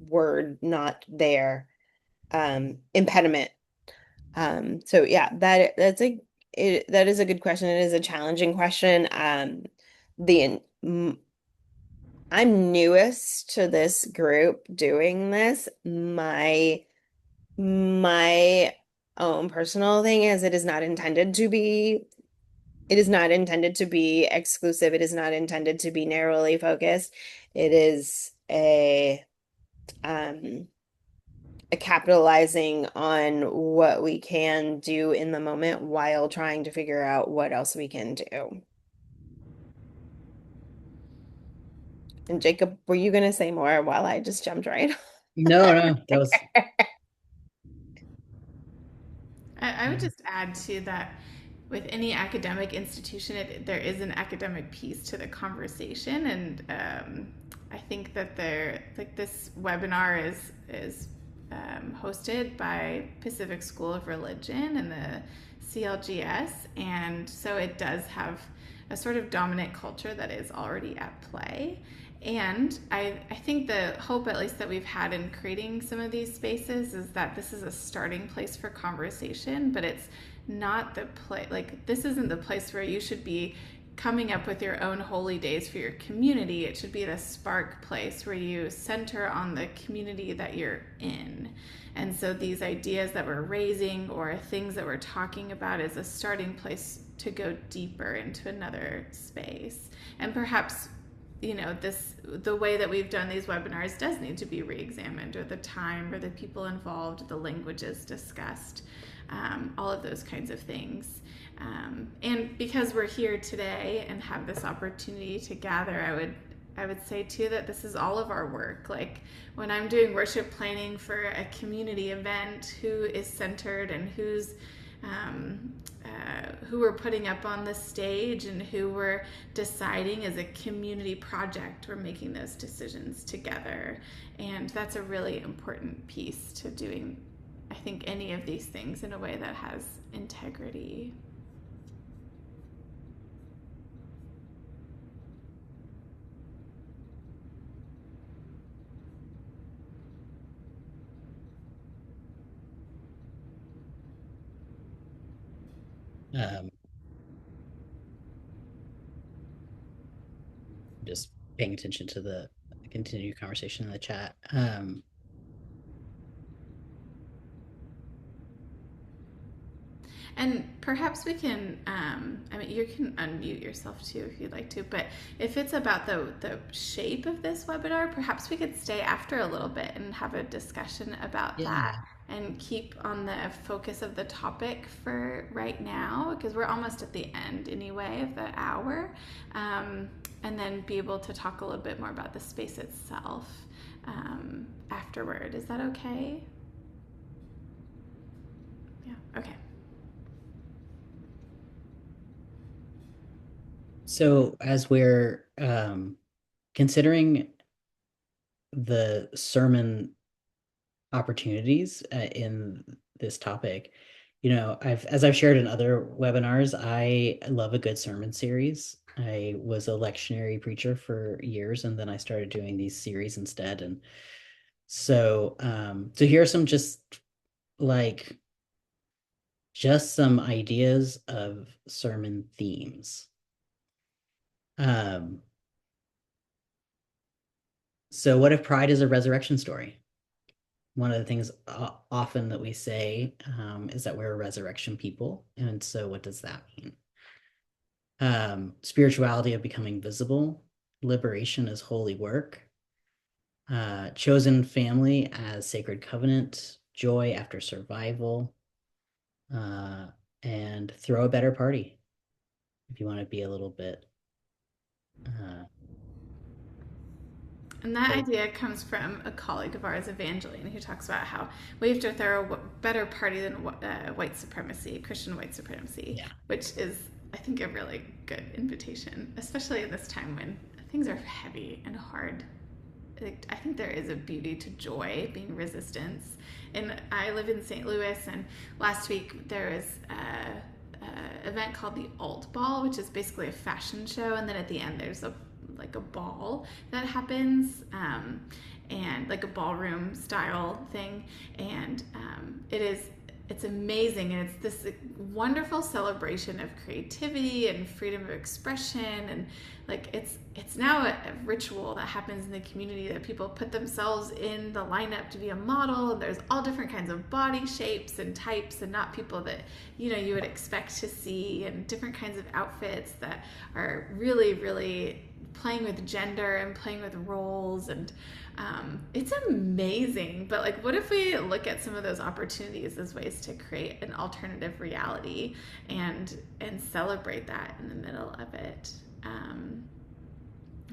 word not there impediment. So yeah, that is a good question. It is a challenging question. The I'm newest to this group doing this. My own personal thing is it is not intended to be exclusive. It is not intended to be narrowly focused. It is a capitalizing on what we can do in the moment while trying to figure out what else we can do. And Jacob, were you going to say more while I just jumped right? No, that was I would just add to that with any academic institution, there is an academic piece to the conversation, and I think that this webinar is hosted by Pacific School of Religion and the CLGS, and so it does have a sort of dominant culture that is already at play. And I think the hope, at least that we've had in creating some of these spaces, is that this is a starting place for conversation, but it's not the place, like, this isn't the place where you should be coming up with your own holy days for your community. It should be the spark place where you center on the community that you're in. And so these ideas that we're raising or things that we're talking about is a starting place to go deeper into another space. And perhaps, the way that we've done these webinars does need to be re-examined, or the time, or the people involved, the languages discussed, all of those kinds of things. And because we're here today and have this opportunity to gather, I would say too that this is all of our work. Like, when I'm doing worship planning for a community event, who is centered and who we're putting up on the stage and who we're deciding as a community project, we're making those decisions together. And that's a really important piece to doing, I think, any of these things in a way that has integrity. Just paying attention to the continued conversation in the chat. And perhaps we can, you can unmute yourself too if you'd like to, but if it's about the shape of this webinar, perhaps we could stay after a little bit and have a discussion about that, and keep on the focus of the topic for right now, because we're almost at the end anyway of the hour, and then be able to talk a little bit more about the space itself afterward. Is that okay? Yeah, okay. So as we're considering the sermon opportunities in this topic, as I've shared in other webinars, I love a good sermon series. I was a lectionary preacher for years, and then I started doing these series instead. And so here are some just some ideas of sermon themes. So what if pride is a resurrection story? One of the things often that we say is that we're a resurrection people. And so what does that mean? Spirituality of becoming visible, liberation as holy work, chosen family as sacred covenant, joy after survival, and throw a better party if you want to be a little bit. And that idea comes from a colleague of ours, Evangeline, who talks about how we have to throw a better party than white supremacy, Christian white supremacy, which is, I think, a really good invitation, especially in this time when things are heavy and hard. I think there is a beauty to joy, being resistance. And I live in St. Louis, and last week there was an event called the Alt Ball, which is basically a fashion show, and then at the end there's a ball that happens, and like a ballroom style thing, and it's amazing, and it's this wonderful celebration of creativity and freedom of expression, and it's now a ritual that happens in the community, that people put themselves in the lineup to be a model, and there's all different kinds of body shapes and types, and not people that you would expect to see, and different kinds of outfits that are really, really playing with gender and playing with roles, and it's amazing. But like, what if we look at some of those opportunities as ways to create an alternative reality and celebrate that in the middle of it?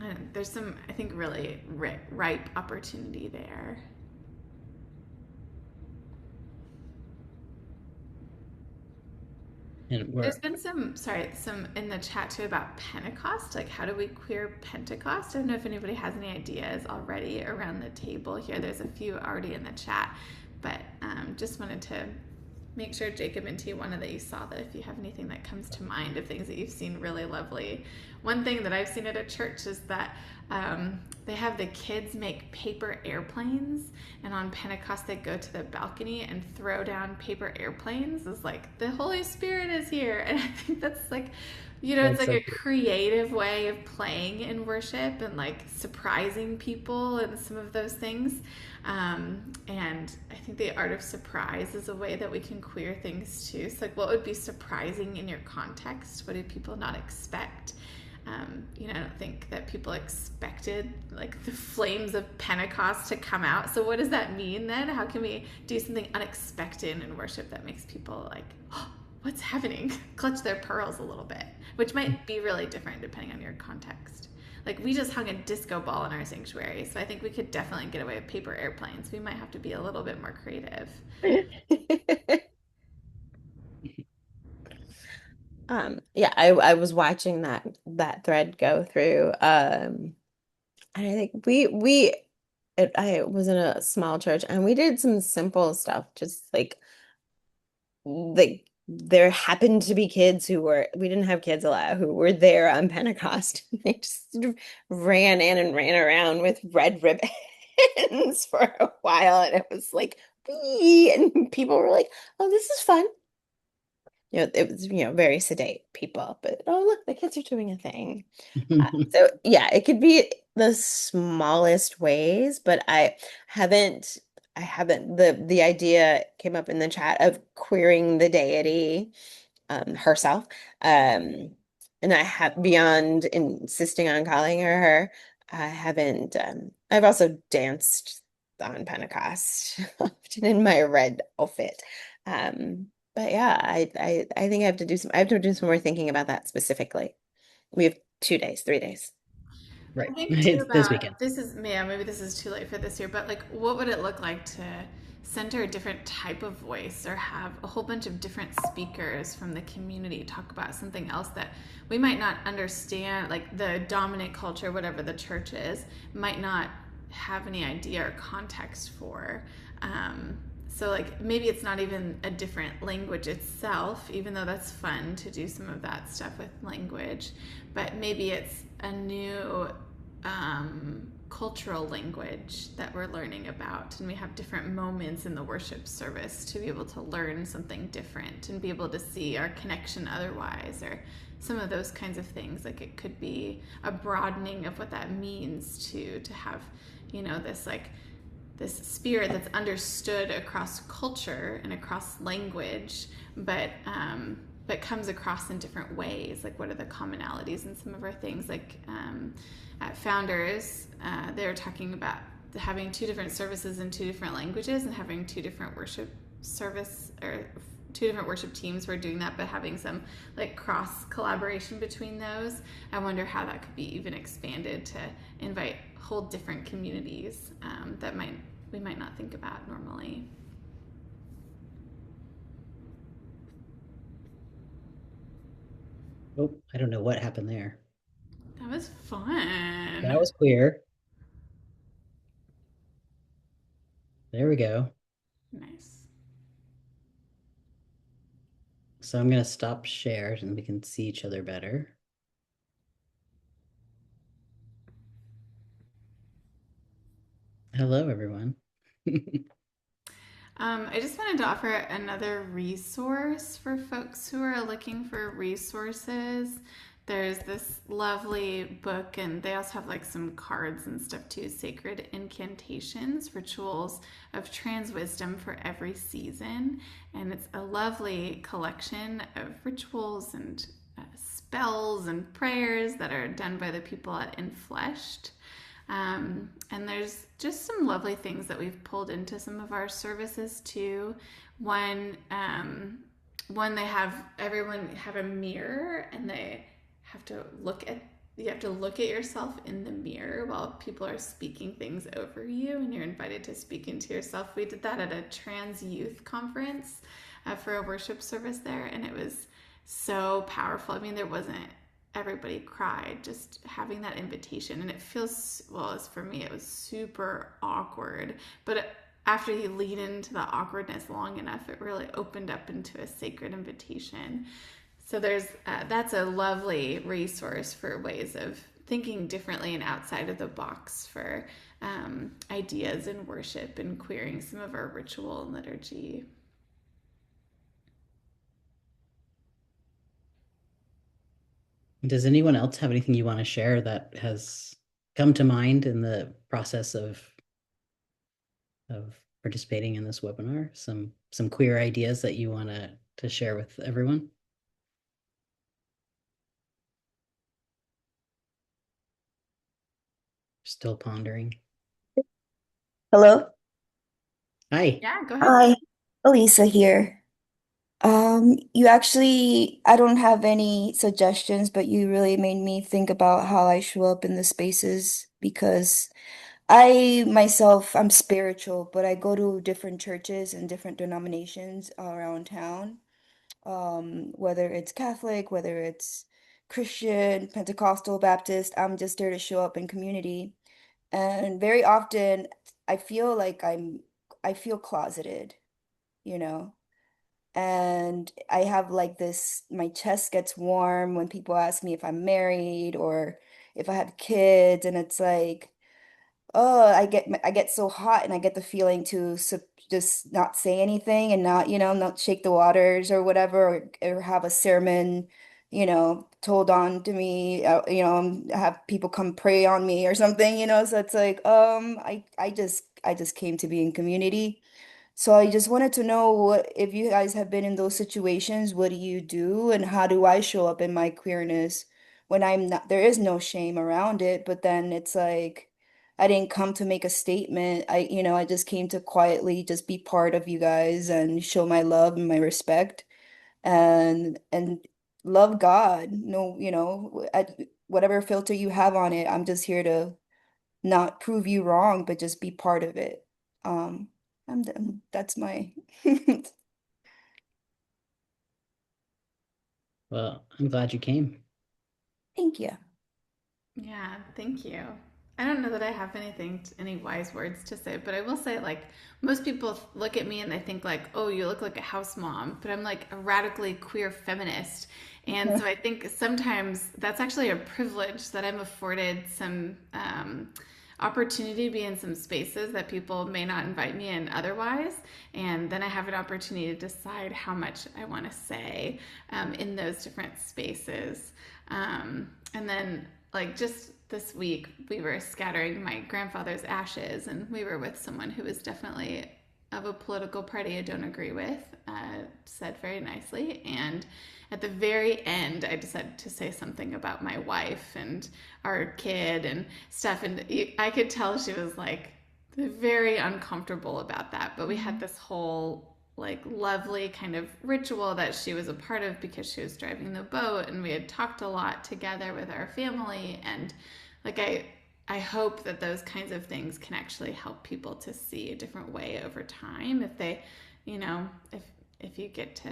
And there's some, I think, really ripe opportunity there. And There's been some in the chat too about Pentecost. Like, how do we queer Pentecost? I don't know if anybody has any ideas already around the table here. There's a few already in the chat, but just wanted to make sure, Jacob and Tijuana, that you saw that if you have anything that comes to mind of things that you've seen really lovely. One thing that I've seen at a church is that they have the kids make paper airplanes, and on Pentecost they go to the balcony and throw down paper airplanes. It's like the Holy Spirit is here. And I think that's like, it's like a creative way of playing in worship and like surprising people and some of those things. And I think the art of surprise is a way that we can queer things too. So like, what would be surprising in your context? What do people not expect? I don't think that people expected like the flames of Pentecost to come out. So what does that mean then? How can we do something unexpected in worship that makes people like, oh, what's happening? Clutch their pearls a little bit, which might be really different depending on your context. Like, we just hung a disco ball in our sanctuary, so I think we could definitely get away with paper airplanes. We might have to be a little bit more creative. Yeah, I was watching that thread go through. And I think I was in a small church and we did some simple stuff, just like there happened to be kids we didn't have kids allowed, who were there on Pentecost. They just sort of ran in and ran around with red ribbons for a while, and it was like, and people were like, "Oh, this is fun." It was, very sedate people, but oh, look, the kids are doing a thing. So yeah, it could be the smallest ways, but I haven't, the idea came up in the chat of queering the deity, herself. And I have, beyond insisting on calling her, I haven't, I've also danced on Pentecost, often in my red outfit. But yeah, I think I have to do some more thinking about that specifically. We have 2 days, 3 days. Right. I think too It's this about weekend. maybe this is too late for this year, but like, what would it look like to center a different type of voice, or have a whole bunch of different speakers from the community talk about something else that we might not understand, like the dominant culture, whatever the church is, might not have any idea or context for. So like, maybe it's not even a different language itself, even though that's fun to do some of that stuff with language, but maybe it's a new cultural language that we're learning about, and we have different moments in the worship service to be able to learn something different and be able to see our connection otherwise, or some of those kinds of things. Like, it could be a broadening of what that means to have, this spirit that's understood across culture and across language, but comes across in different ways. Like, what are the commonalities in some of our things? Like, at Founders, they were talking about having 2 different services in 2 different languages, and having 2 different worship service, or 2 different worship teams were doing that, but having some like cross collaboration between those. I wonder how that could be even expanded to invite whole different communities that we might not think about normally. Oh, I don't know what happened there. That was fun. That was queer. There we go. Nice. So I'm going to stop share and we can see each other better. Hello, everyone. I just wanted to offer another resource for folks who are looking for resources. There's this lovely book, and they also have like some cards and stuff too, Sacred Incantations, Rituals of Trans Wisdom for Every Season. And it's a lovely collection of rituals and spells and prayers that are done by the people at Infleshed. And there's just some lovely things that we've pulled into some of our services too. When they have everyone have a mirror and they have to look at you have to look at yourself in the mirror while people are speaking things over you and you're invited to speak into yourself. We did that at a trans youth conference for a worship service there, and it was so powerful. I mean, there wasn't everybody cried, just having that invitation. And it feels, well, as for me, it was super awkward. But after you lean into the awkwardness long enough, it really opened up into a sacred invitation. So that's a lovely resource for ways of thinking differently and outside of the box for ideas in worship and queering some of our ritual and liturgy. Does anyone else have anything you want to share that has come to mind in the process of participating in this webinar? Some queer ideas that you want to share with everyone? Still pondering. Hello. Hi. Yeah, go ahead. Hi, Elisa here. I don't have any suggestions, but you really made me think about how I show up in the spaces because I myself, I'm spiritual, but I go to different churches and different denominations around town. Whether it's Catholic, whether it's Christian, Pentecostal, Baptist, I'm just there to show up in community. And very often I feel like I feel closeted, you know? And I have like this, my chest gets warm when people ask me if I'm married or if I have kids, and it's like, oh, I get so hot and I get the feeling to just not say anything and not, not shake the waters or whatever, or have a sermon, told on to me, have people come pray on me or something, so it's like, I just came to be in community. So I just wanted to know what if you guys have been in those situations, what do you do and how do I show up in my queerness when I'm not, there is no shame around it, but then it's like I didn't come to make a statement. I just came to quietly just be part of you guys and show my love and my respect and love God. No, at whatever filter you have on it, I'm just here to not prove you wrong, but just be part of it. Um, I'm done. That's my Well, I'm glad you came. thank you. Yeah, thank you. I don't know that I have any wise words to say, but I will say, like, most people look at me and they think, like, oh, you look like a house mom, but I'm like a radically queer feminist. And so I think sometimes that's actually a privilege that I'm afforded some opportunity to be in some spaces that people may not invite me in otherwise. And then I have an opportunity to decide how much I want to say in those different spaces. And then, like, just this week, we were scattering my grandfather's ashes, and we were with someone who was definitely of a political party I don't agree with, said very nicely. And at the very end, I decided to say something about my wife and our kid and stuff. And I could tell she was like very uncomfortable about that. But we had this whole like lovely kind of ritual that she was a part of because she was driving the boat, and we had talked a lot together with our family. And like I hope that those kinds of things can actually help people to see a different way over time if they, if you get to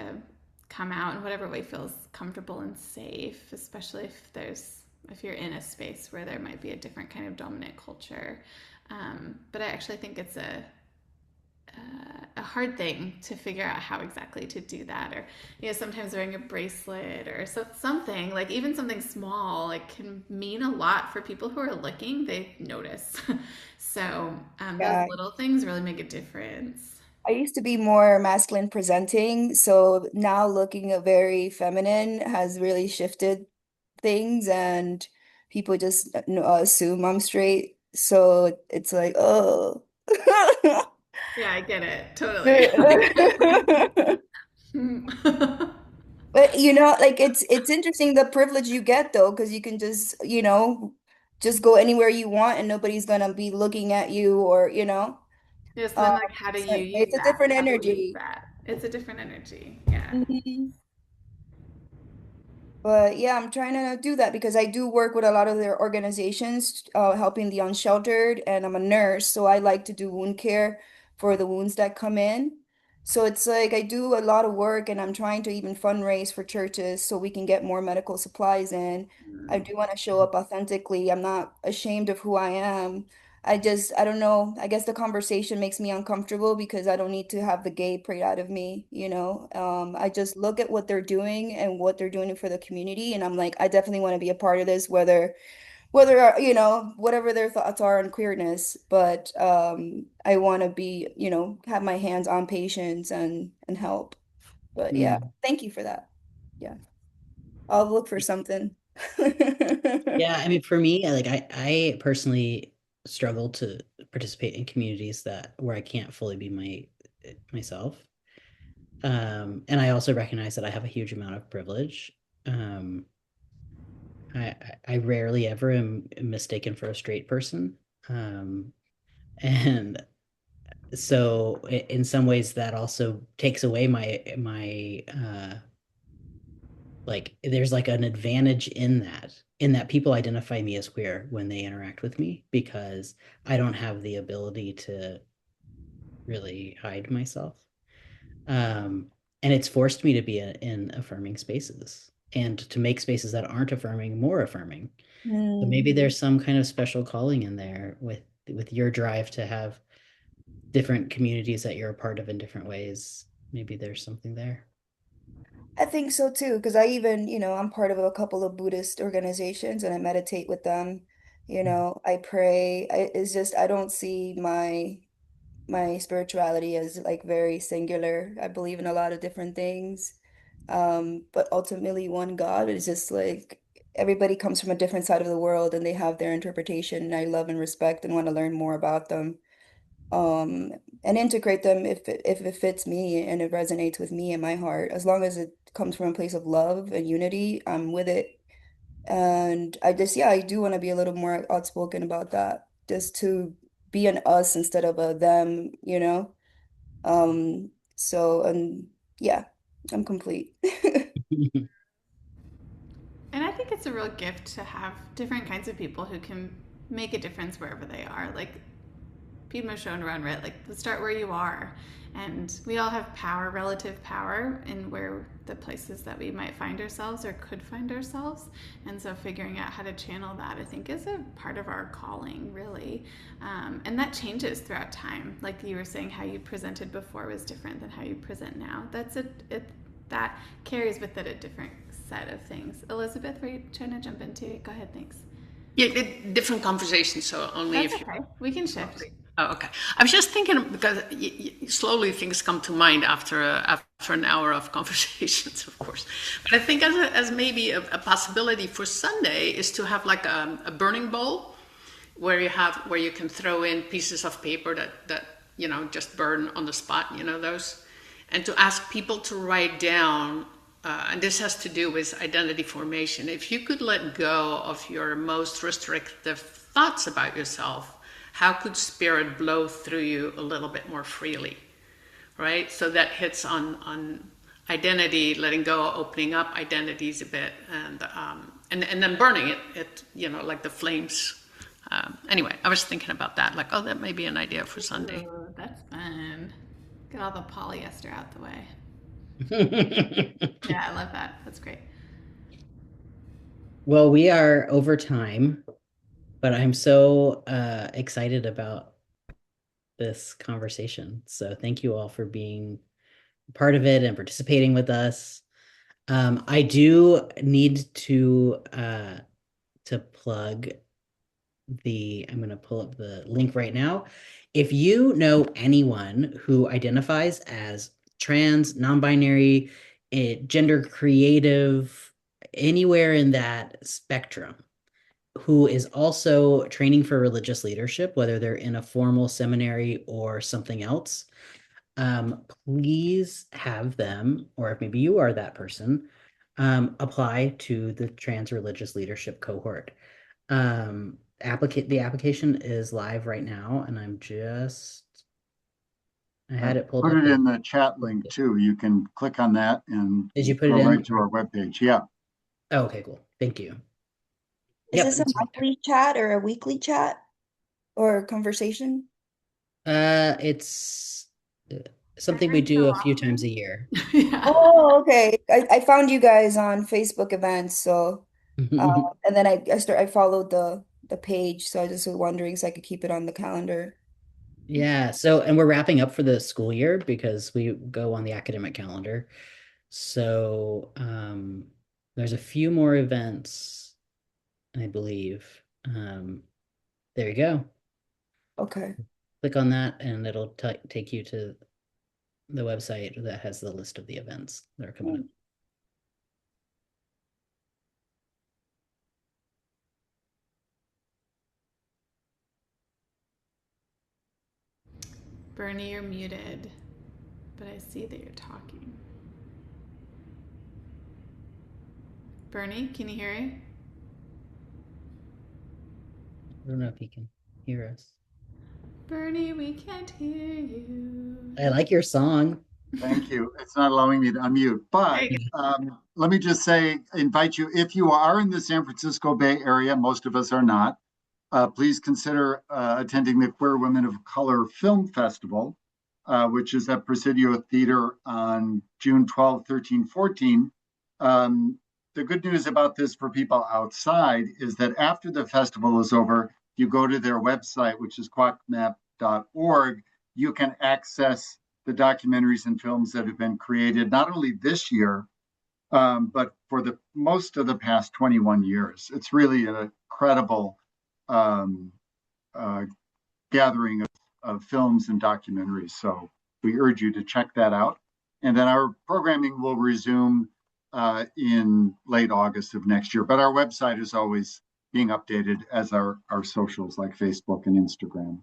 come out in whatever way feels comfortable and safe, especially if you're in a space where there might be a different kind of dominant culture. But I actually think it's a hard thing to figure out how exactly to do that, or sometimes wearing a bracelet or something, like even something small, like can mean a lot for people who are looking. They notice. So Yeah. those little things really make a difference. I used to be more masculine presenting, so now looking a very feminine has really shifted things, and people just assume I'm straight. So it's like, oh. Yeah, I get it totally. But like it's interesting the privilege you get though, because you can just, just go anywhere you want and nobody's gonna be looking at you or, Yes, then um, like how do so you use it's a that? different How do we use energy. that? It's a different energy. Yeah. Mhm. But yeah, I'm trying to do that because I do work with a lot of their organizations, helping the unsheltered, and I'm a nurse, so I like to do wound care for the wounds that come in. So it's like I do a lot of work, and I'm trying to even fundraise for churches so we can get more medical supplies in. I Mm. do want to show up authentically. I'm not ashamed of who I am. I don't know. I guess the conversation makes me uncomfortable because I don't need to have the gay prayed out of me. I just look at what they're doing and what they're doing for the community, and I'm like, I definitely want to be a part of this, whether whatever their thoughts are on queerness, but I want to be, have my hands on patients and help. But yeah, Mm. thank you for that. Yeah, I'll look for something. Yeah, I mean, for me, like I personally struggle to participate in communities that where I can't fully be myself. And I also recognize that I have a huge amount of privilege. Um, I rarely ever am mistaken for a straight person. Um, and so in some ways that also takes away my like there's like an advantage in that people identify me as queer when they interact with me because I don't have the ability to really hide myself. Um, and it's forced me to be in affirming spaces and to make spaces that aren't affirming more affirming. So maybe Hmm. there's some kind of special calling in there with your drive to have different communities that you're a part of in different ways. Maybe there's something there. I think so too, because I even, I'm part of a couple of Buddhist organizations and I meditate with them. I pray. It's just I don't see my spirituality as like very singular. I believe in a lot of different things. But ultimately one God is just like everybody comes from a different side of the world and they have their interpretation and I love and respect and want to learn more about them. Um, and integrate them if it fits me and it resonates with me and my heart. As long as it comes from a place of love and unity, I'm with it. And yeah, I do want to be a little more outspoken about that, just to be an us instead of a them. And yeah, I'm complete. And I think it's a real gift to have different kinds of people who can make a difference wherever they are. Like people have shown around, right? Like start where you are. And we all have power, relative power, in where the places that we might find ourselves or could find ourselves. And so figuring out how to channel that, I think, is a part of our calling, really. And that changes throughout time. Like you were saying, how you presented before was different than how you present now. That carries with it a different set of things. Elizabeth, were you trying to jump into it? Go ahead, thanks. Yeah, different conversations. So only That's if you. okay. We can shift. Oh, okay. I was just thinking because slowly things come to mind after an hour of conversations, of course. But I think as maybe a possibility for Sunday is to have like a burning bowl where you can throw in pieces of paper that just burn on the spot. Those, and to ask people to write down. And this has to do with identity formation. If you could let go of your most restrictive thoughts about yourself, how could spirit blow through you a little bit more freely, right? So that hits on identity, letting go, opening up identities a bit, and then burning it like the flames. Anyway, I was thinking about that, like, oh, that may be an idea for Sunday. Ooh, that's fun. Get all the polyester out the way. Yeah, I love that. That's great. Well, we are over time, but I'm so excited about this conversation. So thank you all for being part of it and participating with us. I do need to plug I'm going to pull up the link right now. If you know anyone who identifies as trans, non-binary, gender creative, anywhere in that spectrum, who is also training for religious leadership, whether they're in a formal seminary or something else, please have them, or if maybe you are that person, Apply to the trans religious leadership cohort. The application is live right now, and I had it pulled Put up. it in the chat link too. You can click on that and Did you put go it in? right to our webpage. Yeah. Oh, okay, cool. Thank you. Is Yep, this a it's right monthly chat or a weekly chat or a conversation? It's something we Every do so a few times often. a year. Yeah. Oh, okay. I found you guys on Facebook events, so and then I followed the page, so I just was wondering so I could keep it on the calendar. Yeah, and we're wrapping up for the school year because we go on the academic calendar. So, there's a few more events, I believe. There you go. Okay. Click on that and it'll take you to the website that has the list of the events that are coming up. Bernie, you're muted, but I see that you're talking. Bernie, can you hear me? I don't know if you can hear us. Bernie, we can't hear you. I like your song. Thank you. It's not allowing me to unmute, There but you go. let me just say, invite you, if you are in the San Francisco Bay Area, most of us are not, please consider attending the Queer Women of Color Film Festival, which is at Presidio Theater on June 12, 13, 14. The good news about this for people outside is that after the festival is over, you go to their website, which is quackmap.org, you can access the documentaries and films that have been created not only this year, but for the most of the past 21 years. It's really an incredible um, uh, gathering of films and documentaries. So we urge you to check that out. And then our programming will resume in late August of next year. But our website is always being updated as our socials like Facebook and Instagram.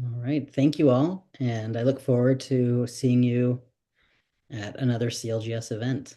All right. Thank you all. And I look forward to seeing you at another CLGS event.